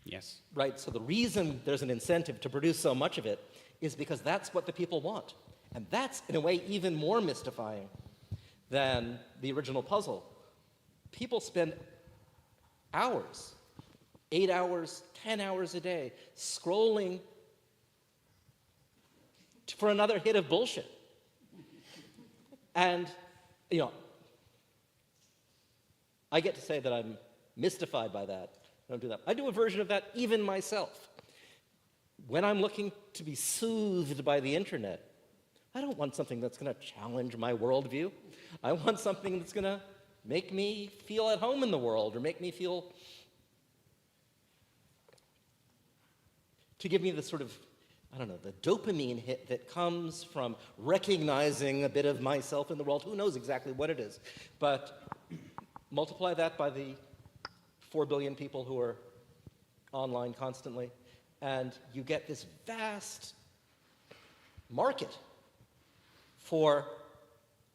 Yes. Right? So the reason there's an incentive to produce so much of it is because that's what the people want. And that's, in a way, even more mystifying than the original puzzle. People spend hours, 8 hours, 10 hours a day, scrolling for another hit of bullshit. And, you know, I get to say that I'm mystified by that. I don't do that. I do a version of that even myself. When I'm looking to be soothed by the internet, I don't want something that's going to challenge my worldview. I want something that's going to make me feel at home in the world, or make me feel, to give me the sort of, I don't know, the dopamine hit that comes from recognizing a bit of myself in the world. Who knows exactly what it is? But multiply that by the 4 billion people who are online constantly, and you get this vast market for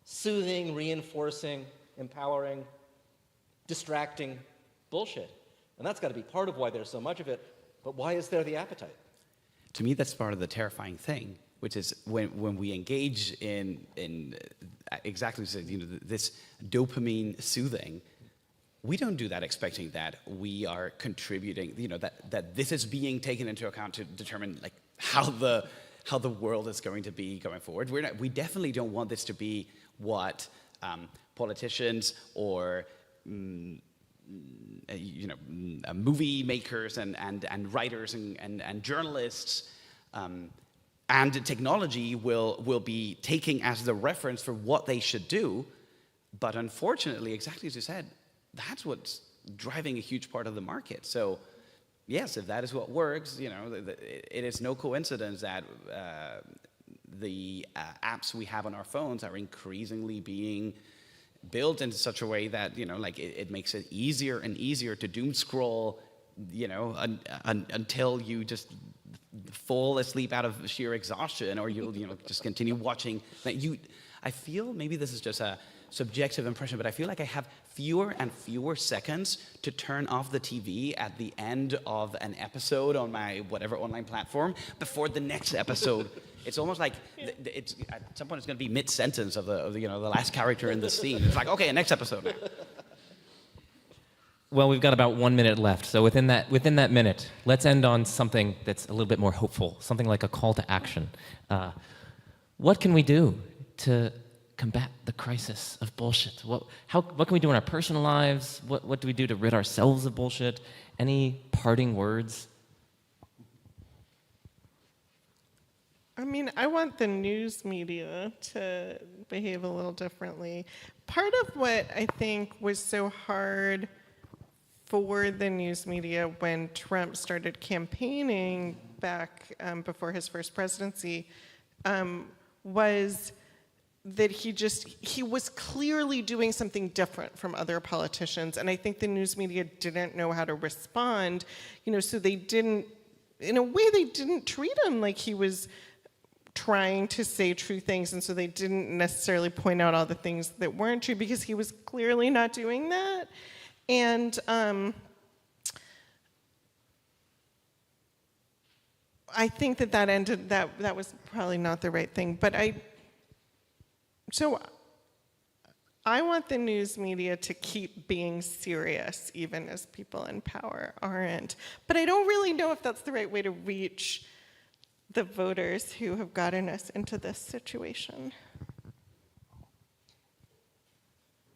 soothing, reinforcing, empowering, distracting bullshit. And that's got to be part of why there's so much of it. But why is there the appetite? To me, that's part of the terrifying thing, which is when we engage in exactly this dopamine soothing, we don't do that expecting that we are contributing, that this is being taken into account to determine like how the world is going to be going forward. We definitely don't want this to be what politicians or movie makers and writers and journalists and technology will be taking as the reference for what they should do. But unfortunately, exactly as you said, that's what's driving a huge part of the market. So yes, if that is what works, it is no coincidence that the apps we have on our phones are increasingly being built in such a way that it makes it easier and easier to doom scroll, until you just fall asleep out of sheer exhaustion, or you'll just continue watching. I feel maybe this is just a subjective impression, but I feel like I have fewer and fewer seconds to turn off the TV at the end of an episode on my whatever online platform before the next episode. It's almost like it's at some point it's going to be mid-sentence of the last character in the scene. It's like, okay, next episode now. Well, we've got about 1 minute left, so within that minute, let's end on something that's a little bit more hopeful, something like a call to action. What can we do to combat the crisis of bullshit? What can we do in our personal lives? What do we do to rid ourselves of bullshit? Any parting words? I mean, I want the news media to behave a little differently. Part of what I think was so hard for the news media when Trump started campaigning back before his first presidency was that he was clearly doing something different from other politicians, and I think the news media didn't know how to respond, so they didn't treat him like he was trying to say true things, and so they didn't necessarily point out all the things that weren't true because he was clearly not doing that. And I think that was probably not the right thing, but I want the news media to keep being serious, even as people in power aren't. But I don't really know if that's the right way to reach the voters who have gotten us into this situation.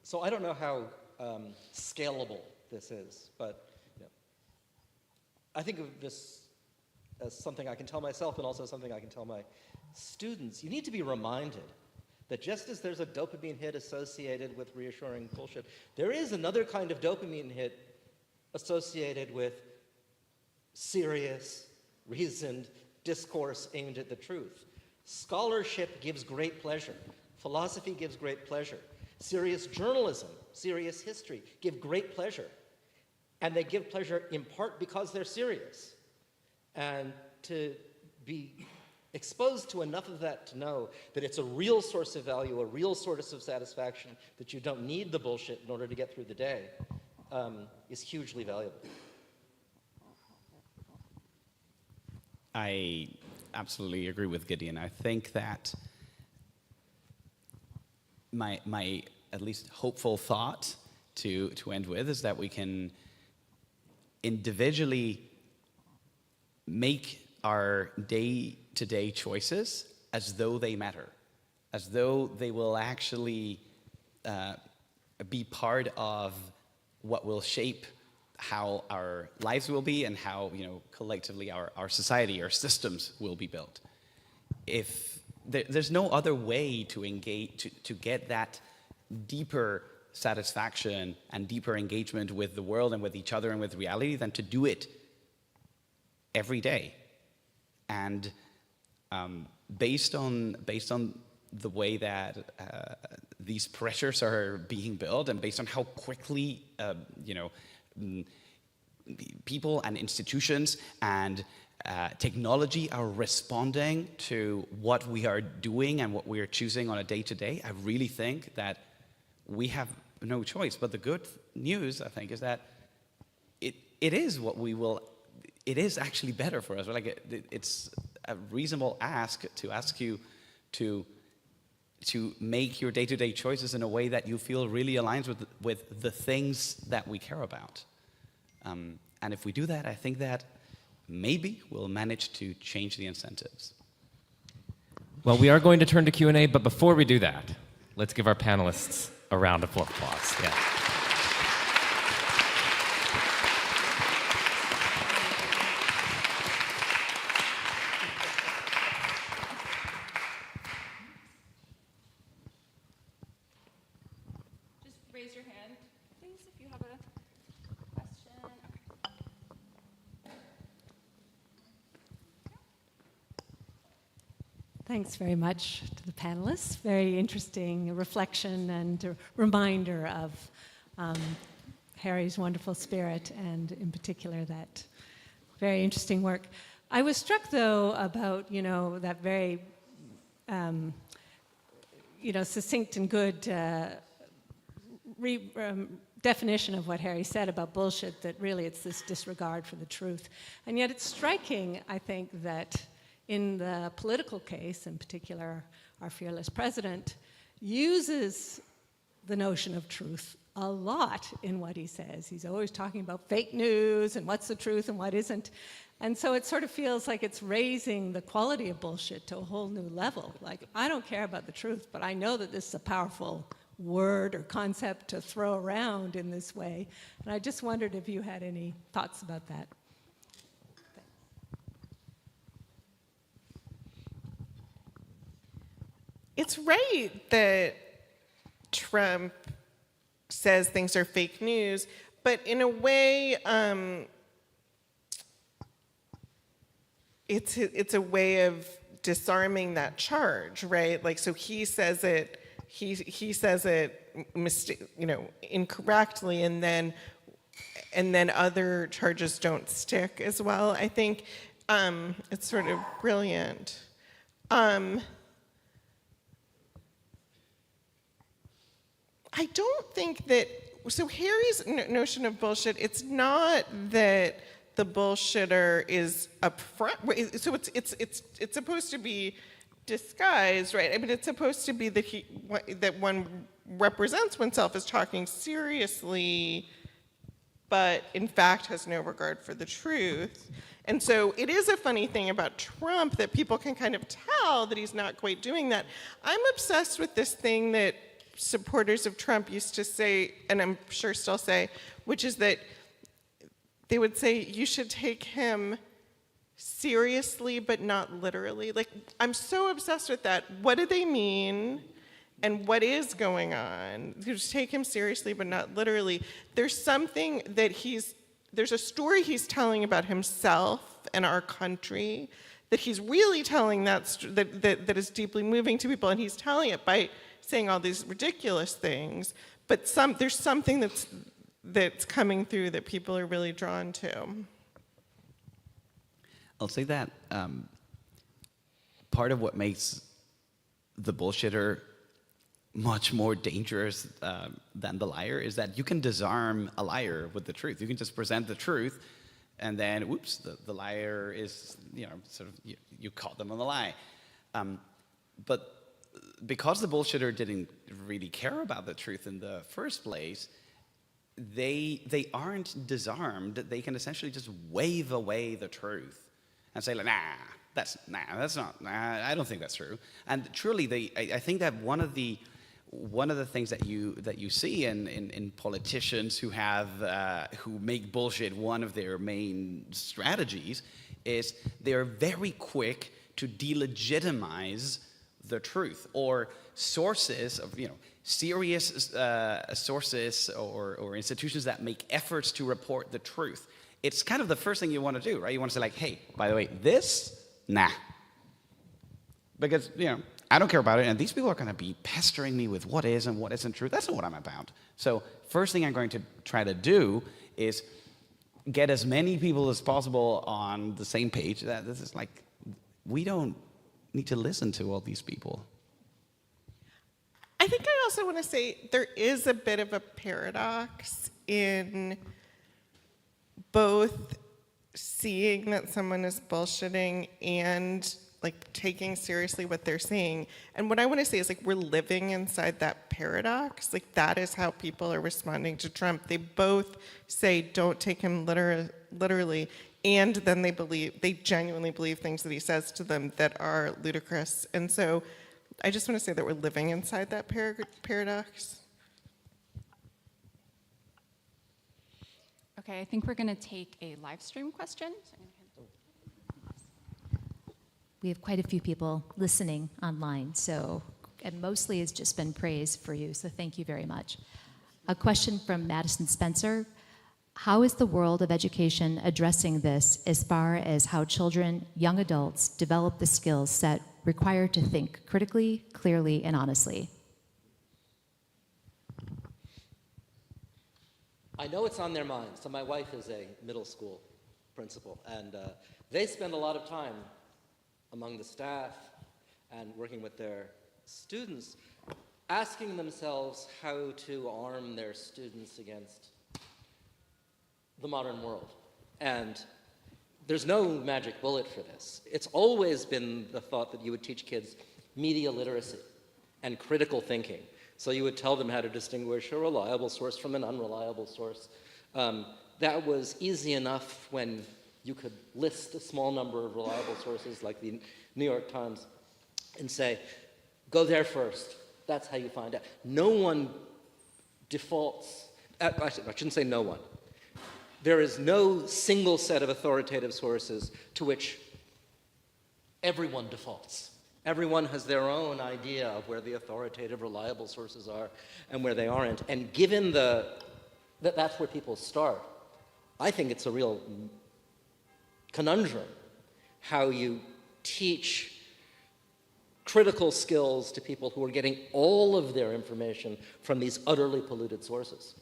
So I don't know how scalable this is, but I think of this as something I can tell myself and also something I can tell my students. You need to be reminded that just as there's a dopamine hit associated with reassuring bullshit, there is another kind of dopamine hit associated with serious, reasoned discourse aimed at the truth. Scholarship gives great pleasure. Philosophy gives great pleasure. Serious journalism, serious history give great pleasure. And they give pleasure in part because they're serious. And to be exposed to enough of that to know that it's a real source of value, a real source of satisfaction, that you don't need the bullshit in order to get through the day, is hugely valuable. I absolutely agree with Gideon. I think that my at least hopeful thought to end with is that we can individually make our day-to-day choices as though they matter, as though they will actually be part of what will shape how our lives will be and how, collectively our society, our systems will be built. If there's no other way to engage, to get that deeper satisfaction and deeper engagement with the world and with each other and with reality than to do it every day. And based on the way that these pressures are being built, and based on how quickly people and institutions and technology are responding to what we are doing and what we are choosing on a day-to-day, I really think that we have no choice. But the good news, I think, is that it is what we will. It is actually better for us. Like it's a reasonable ask to ask you to make your day-to-day choices in a way that you feel really aligns with the things that we care about. And if we do that, I think that maybe we'll manage to change the incentives. Well, we are going to turn to Q&A, but before we do that, let's give our panelists a round of applause. Yeah. Just raise your hand, please, if you have a question. Thanks very much to the panelists. Very interesting reflection and a reminder of Harry's wonderful spirit, and in particular that very interesting work. I was struck, though, about that very succinct and good definition of what Harry said about bullshit. That really it's this disregard for the truth, and yet it's striking, I think, that in the political case, in particular, our fearless president uses the notion of truth a lot in what he says. He's always talking about fake news and what's the truth and what isn't. And so it sort of feels like it's raising the quality of bullshit to a whole new level. Like, I don't care about the truth, but I know that this is a powerful word or concept to throw around in this way. And I just wondered if you had any thoughts about that. It's right that Trump says things are fake news, but in a way, it's a way of disarming that charge, right? Like, so he says it, he says it, incorrectly, and then other charges don't stick as well. I think it's sort of brilliant. I don't think that, so Harry's notion of bullshit, it's not that the bullshitter is up front, so it's supposed to be disguised, right? I mean, it's supposed to be that one represents oneself as talking seriously, but in fact has no regard for the truth. And so it is a funny thing about Trump that people can kind of tell that he's not quite doing that. I'm obsessed with this thing that supporters of Trump used to say, and I'm sure still say, which is that they would say you should take him seriously but not literally. Like, I'm so obsessed with that. What do they mean? And what is going on? You just take him seriously but not literally. There's something that there's a story he's telling about himself and our country that he's really telling that is deeply moving to people, and he's telling it by saying all these ridiculous things, but there's something that's coming through that people are really drawn to. I'll say that part of what makes the bullshitter much more dangerous than the liar is that you can disarm a liar with the truth. You can just present the truth, and then, whoops, the liar is, sort of, you caught them on the lie. But because the bullshitter didn't really care about the truth in the first place, they aren't disarmed. They can essentially just wave away the truth and say, like, that's not, I don't think that's true. And truly, I think that one of the things that you see in politicians who make bullshit one of their main strategies is they're very quick to delegitimize the truth, or sources of, serious sources or institutions that make efforts to report the truth. It's kind of the first thing you want to do, right? You want to say, like, hey, by the way, this, nah. Because, I don't care about it, and these people are going to be pestering me with what is and what isn't true. That's not what I'm about. So first thing I'm going to try to do is get as many people as possible on the same page. That this is like, we don't need to listen to all these people. I think I also want to say there is a bit of a paradox in both seeing that someone is bullshitting and like taking seriously what they're saying. And what I want to say is, like, we're living inside that paradox. Like, that is how people are responding to Trump. They both say don't take him literally, and then they genuinely believe things that he says to them that are ludicrous. And so I just want to say that we're living inside that paradox. Okay, I think we're going to take a live stream question. We have quite a few people listening online, and mostly it's just been praise for you, so thank you very much. A question from Madison Spencer. How is the world of education addressing this as far as how children, young adults, develop the skills set required to think critically, clearly, and honestly? I know it's on their minds. So my wife is a middle school principal, and they spend a lot of time among the staff and working with their students, asking themselves how to arm their students against the modern world. And there's no magic bullet for this. It's always been the thought that you would teach kids media literacy and critical thinking. So you would tell them how to distinguish a reliable source from an unreliable source. That was easy enough when you could list a small number of reliable sources like the New York Times and say, go there first. That's how you find out. No one defaults. I shouldn't say no one. There is no single set of authoritative sources to which everyone defaults. Everyone has their own idea of where the authoritative, reliable sources are and where they aren't. And given that that's where people start, I think it's a real conundrum how you teach critical skills to people who are getting all of their information from these utterly polluted sources.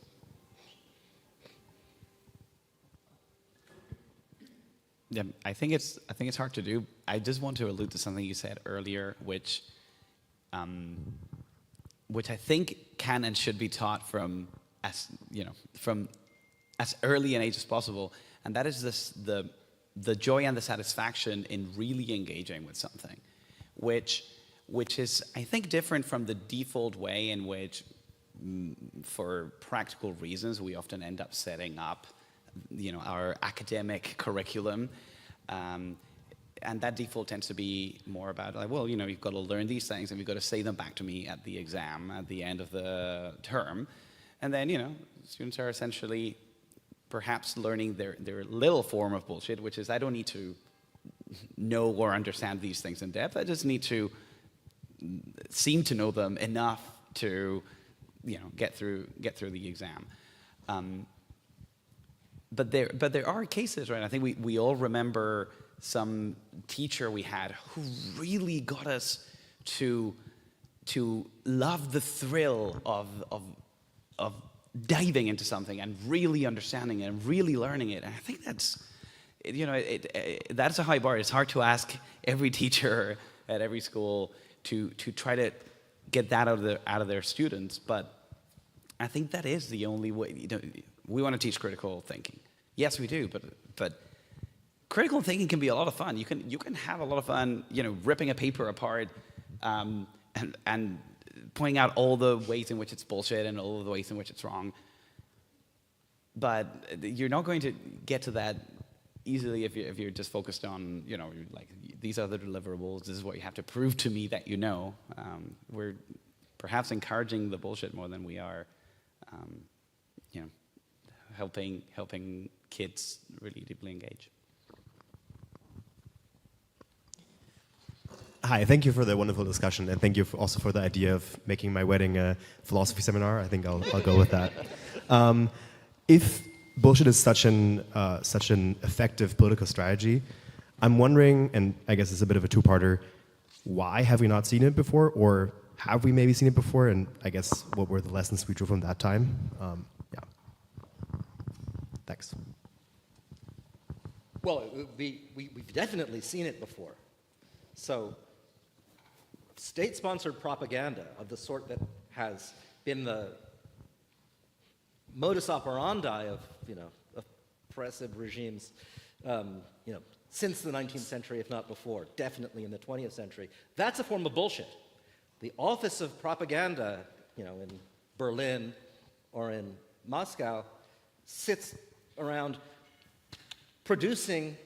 Yeah, I think it's hard to do. I just want to allude to something you said earlier, which I think can and should be taught from as early an age as possible, and that is the joy and the satisfaction in really engaging with something, which is, I think, different from the default way in which, for practical reasons, we often end up setting up our academic curriculum, and that default tends to be more about, like, well, you've got to learn these things and you've got to say them back to me at the exam at the end of the term, and then students are essentially perhaps learning their little form of bullshit, which is, I don't need to know or understand these things in depth. I just need to seem to know them enough to get through the exam. But there are cases, right? I think we all remember some teacher we had who really got us to love the thrill of diving into something and really understanding it and really learning it. And I think that's a high bar. It's hard to ask every teacher at every school to try to get that out of their students. But I think that is the only way. You know, we want to teach critical thinking. Yes, we do, but critical thinking can be a lot of fun. You can have a lot of fun, you know, ripping a paper apart and pointing out all the ways in which it's bullshit and all the ways in which it's wrong. But you're not going to get to that easily if you're just focused on, you know, like, these are the deliverables, this is what you have to prove to me that you know. We're perhaps encouraging the bullshit more than we are, you know, helping kids really deeply engage. Hi, thank you for the wonderful discussion, and thank you also for the idea of making my wedding a philosophy seminar. I think I'll go with that. If bullshit is such an effective political strategy, I'm wondering, and I guess it's a bit of a two-parter, why have we not seen it before, or have we maybe seen it before, and I guess what were the lessons we drew from that time? Yeah. Thanks. Well, we've definitely seen it before. So, state-sponsored propaganda of the sort that has been the modus operandi of, you know, oppressive regimes, you know, since the 19th century, if not before, definitely in the 20th century, that's a form of bullshit. The Office of Propaganda, you know, in Berlin or in Moscow, sits around producing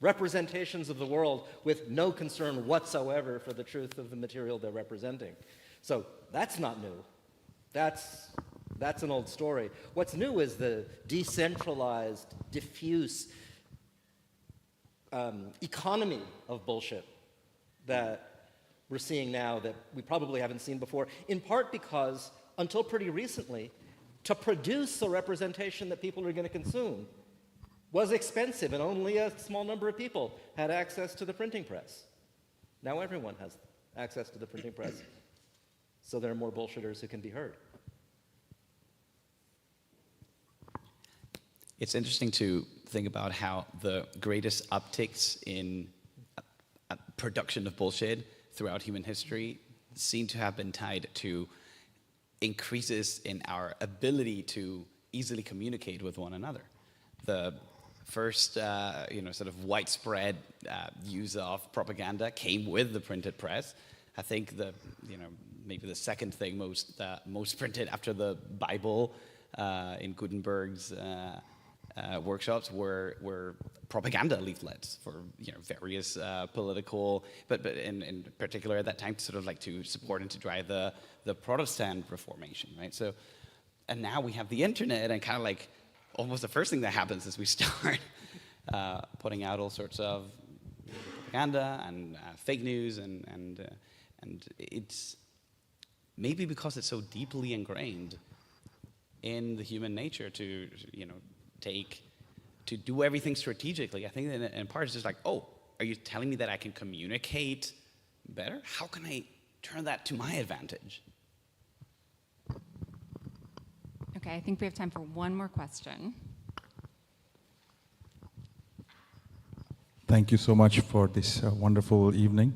representations of the world with no concern whatsoever for the truth of the material they're representing. So that's not new. That's an old story. What's new is the decentralized, diffuse economy of bullshit that we're seeing now that we probably haven't seen before, in part because, until pretty recently, to produce a representation that people are going to consume was expensive, and only a small number of people had access to the printing press. Now everyone has access to the printing press, so there are more bullshitters who can be heard. It's interesting to think about how the greatest upticks in production of bullshit throughout human history seem to have been tied to increases in our ability to easily communicate with one another. The first, you know, sort of widespread use of propaganda came with the printed press. I think the, you know, maybe the second thing most printed after the Bible in Gutenberg's workshops were propaganda leaflets for, you know, various political, but in particular at that time, sort of like to support and to drive the Protestant Reformation, right? So, and now we have the internet, and kind of like almost the first thing that happens is we start putting out all sorts of propaganda and fake news, and it's maybe because it's so deeply ingrained in the human nature to, you know, to do everything strategically. I think that in part it's just like, oh, are you telling me that I can communicate better? How can I turn that to my advantage? Okay, I think we have time for one more question. Thank you so much for this wonderful evening.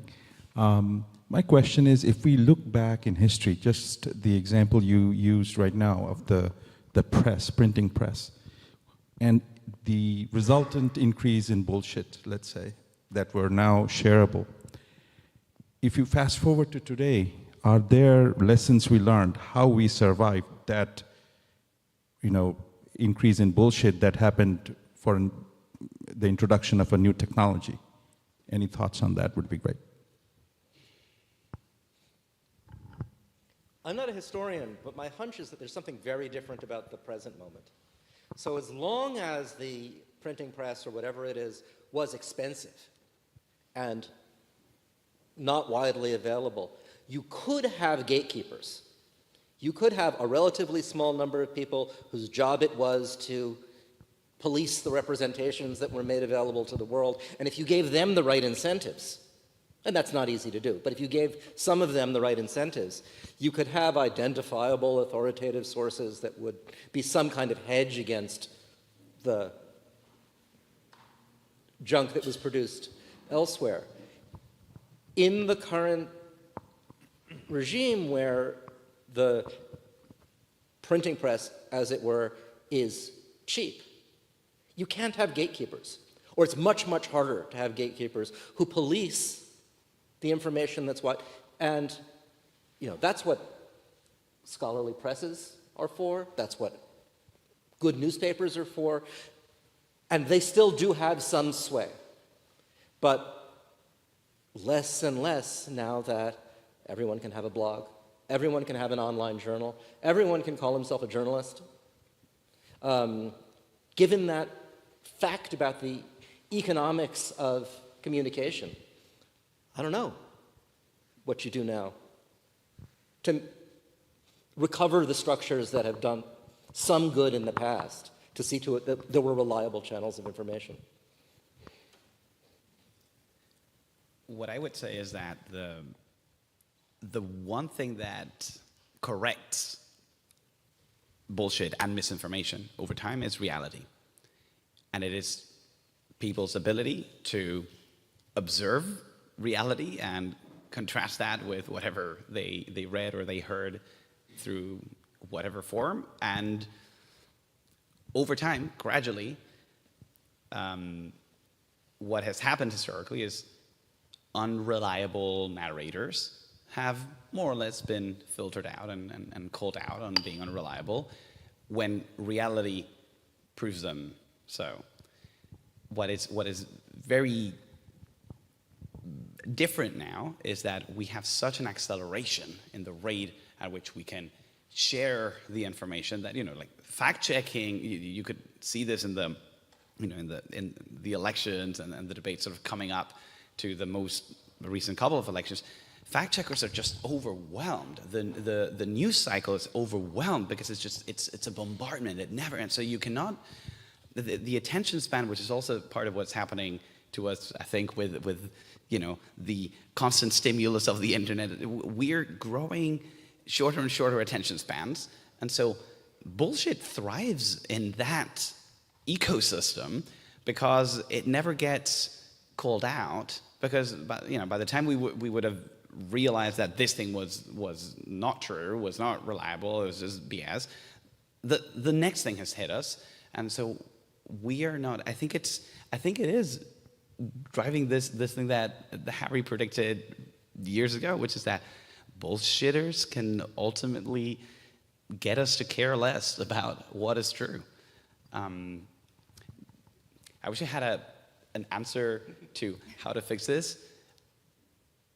My question is, if we look back in history, just the example you used right now of the press, printing press, and the resultant increase in bullshit, let's say, that were now shareable. If you fast forward to today, are there lessons we learned how we survived that, you know, increase in bullshit that happened for the introduction of a new technology? Any thoughts on that would be great. I'm not a historian, but my hunch is that there's something very different about the present moment. So as long as the printing press, or whatever it is, was expensive and not widely available, you could have gatekeepers. You could have a relatively small number of people whose job it was to police the representations that were made available to the world, and if you gave them the right incentives, and that's not easy to do, but if you gave some of them the right incentives, you could have identifiable authoritative sources that would be some kind of hedge against the junk that was produced elsewhere. in the current regime where the printing press, as it were, is cheap, you can't have gatekeepers. Or it's much, much harder to have gatekeepers who police the information that's what. And that's what scholarly presses are for. That's what good newspapers are for. And they still do have some sway. But less and less now that everyone can have a blog, everyone can have an online journal, everyone can call himself a journalist. Given that fact about the economics of communication, I don't know what you do now to recover the structures that have done some good in the past, to see to it that there were reliable channels of information. What I would say is that the one thing that corrects bullshit and misinformation over time is reality. And it is people's ability to observe reality and contrast that with whatever they read or they heard through whatever form. And over time, gradually, what has happened historically is unreliable narrators have more or less been filtered out and called out on being unreliable when reality proves them so. What is very different now is that we have such an acceleration in the rate at which we can share the information that, like fact checking, you could see this in the, in the elections and the debates sort of coming up to the most recent couple of elections. Fact checkers are just overwhelmed. The news cycle is overwhelmed because it's a bombardment. It never ends. So you cannot, the attention span, which is also part of what's happening to us, I think, with the constant stimulus of the internet, we're growing shorter and shorter attention spans. And so bullshit thrives in that ecosystem because it never gets called out, because by the time we would have realized that this thing was not true, was not reliable, it was just BS, the next thing has hit us. And so we are not, I think it is driving this thing that Harry predicted years ago, which is that bullshitters can ultimately get us to care less about what is true. I wish I had an answer to how to fix this.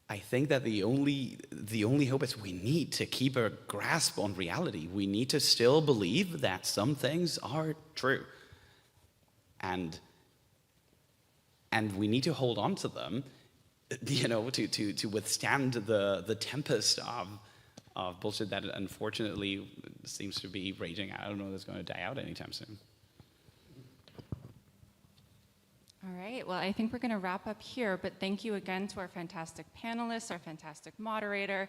I think that the only hope is we need to keep a grasp on reality. We need to still believe that some things are true. And we need to hold on to them, to withstand the tempest of bullshit that unfortunately seems to be raging. I don't know if it's going to die out anytime soon. All right, well, I think we're going to wrap up here, but thank you again to our fantastic panelists, our fantastic moderator.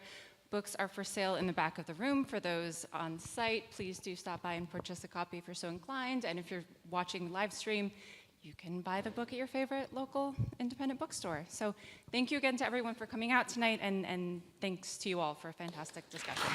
Books are for sale in the back of the room. For those on site, please do stop by and purchase a copy if you're so inclined. And if you're watching live stream, you can buy the book at your favorite local independent bookstore. So thank you again to everyone for coming out tonight, and thanks to you all for a fantastic discussion.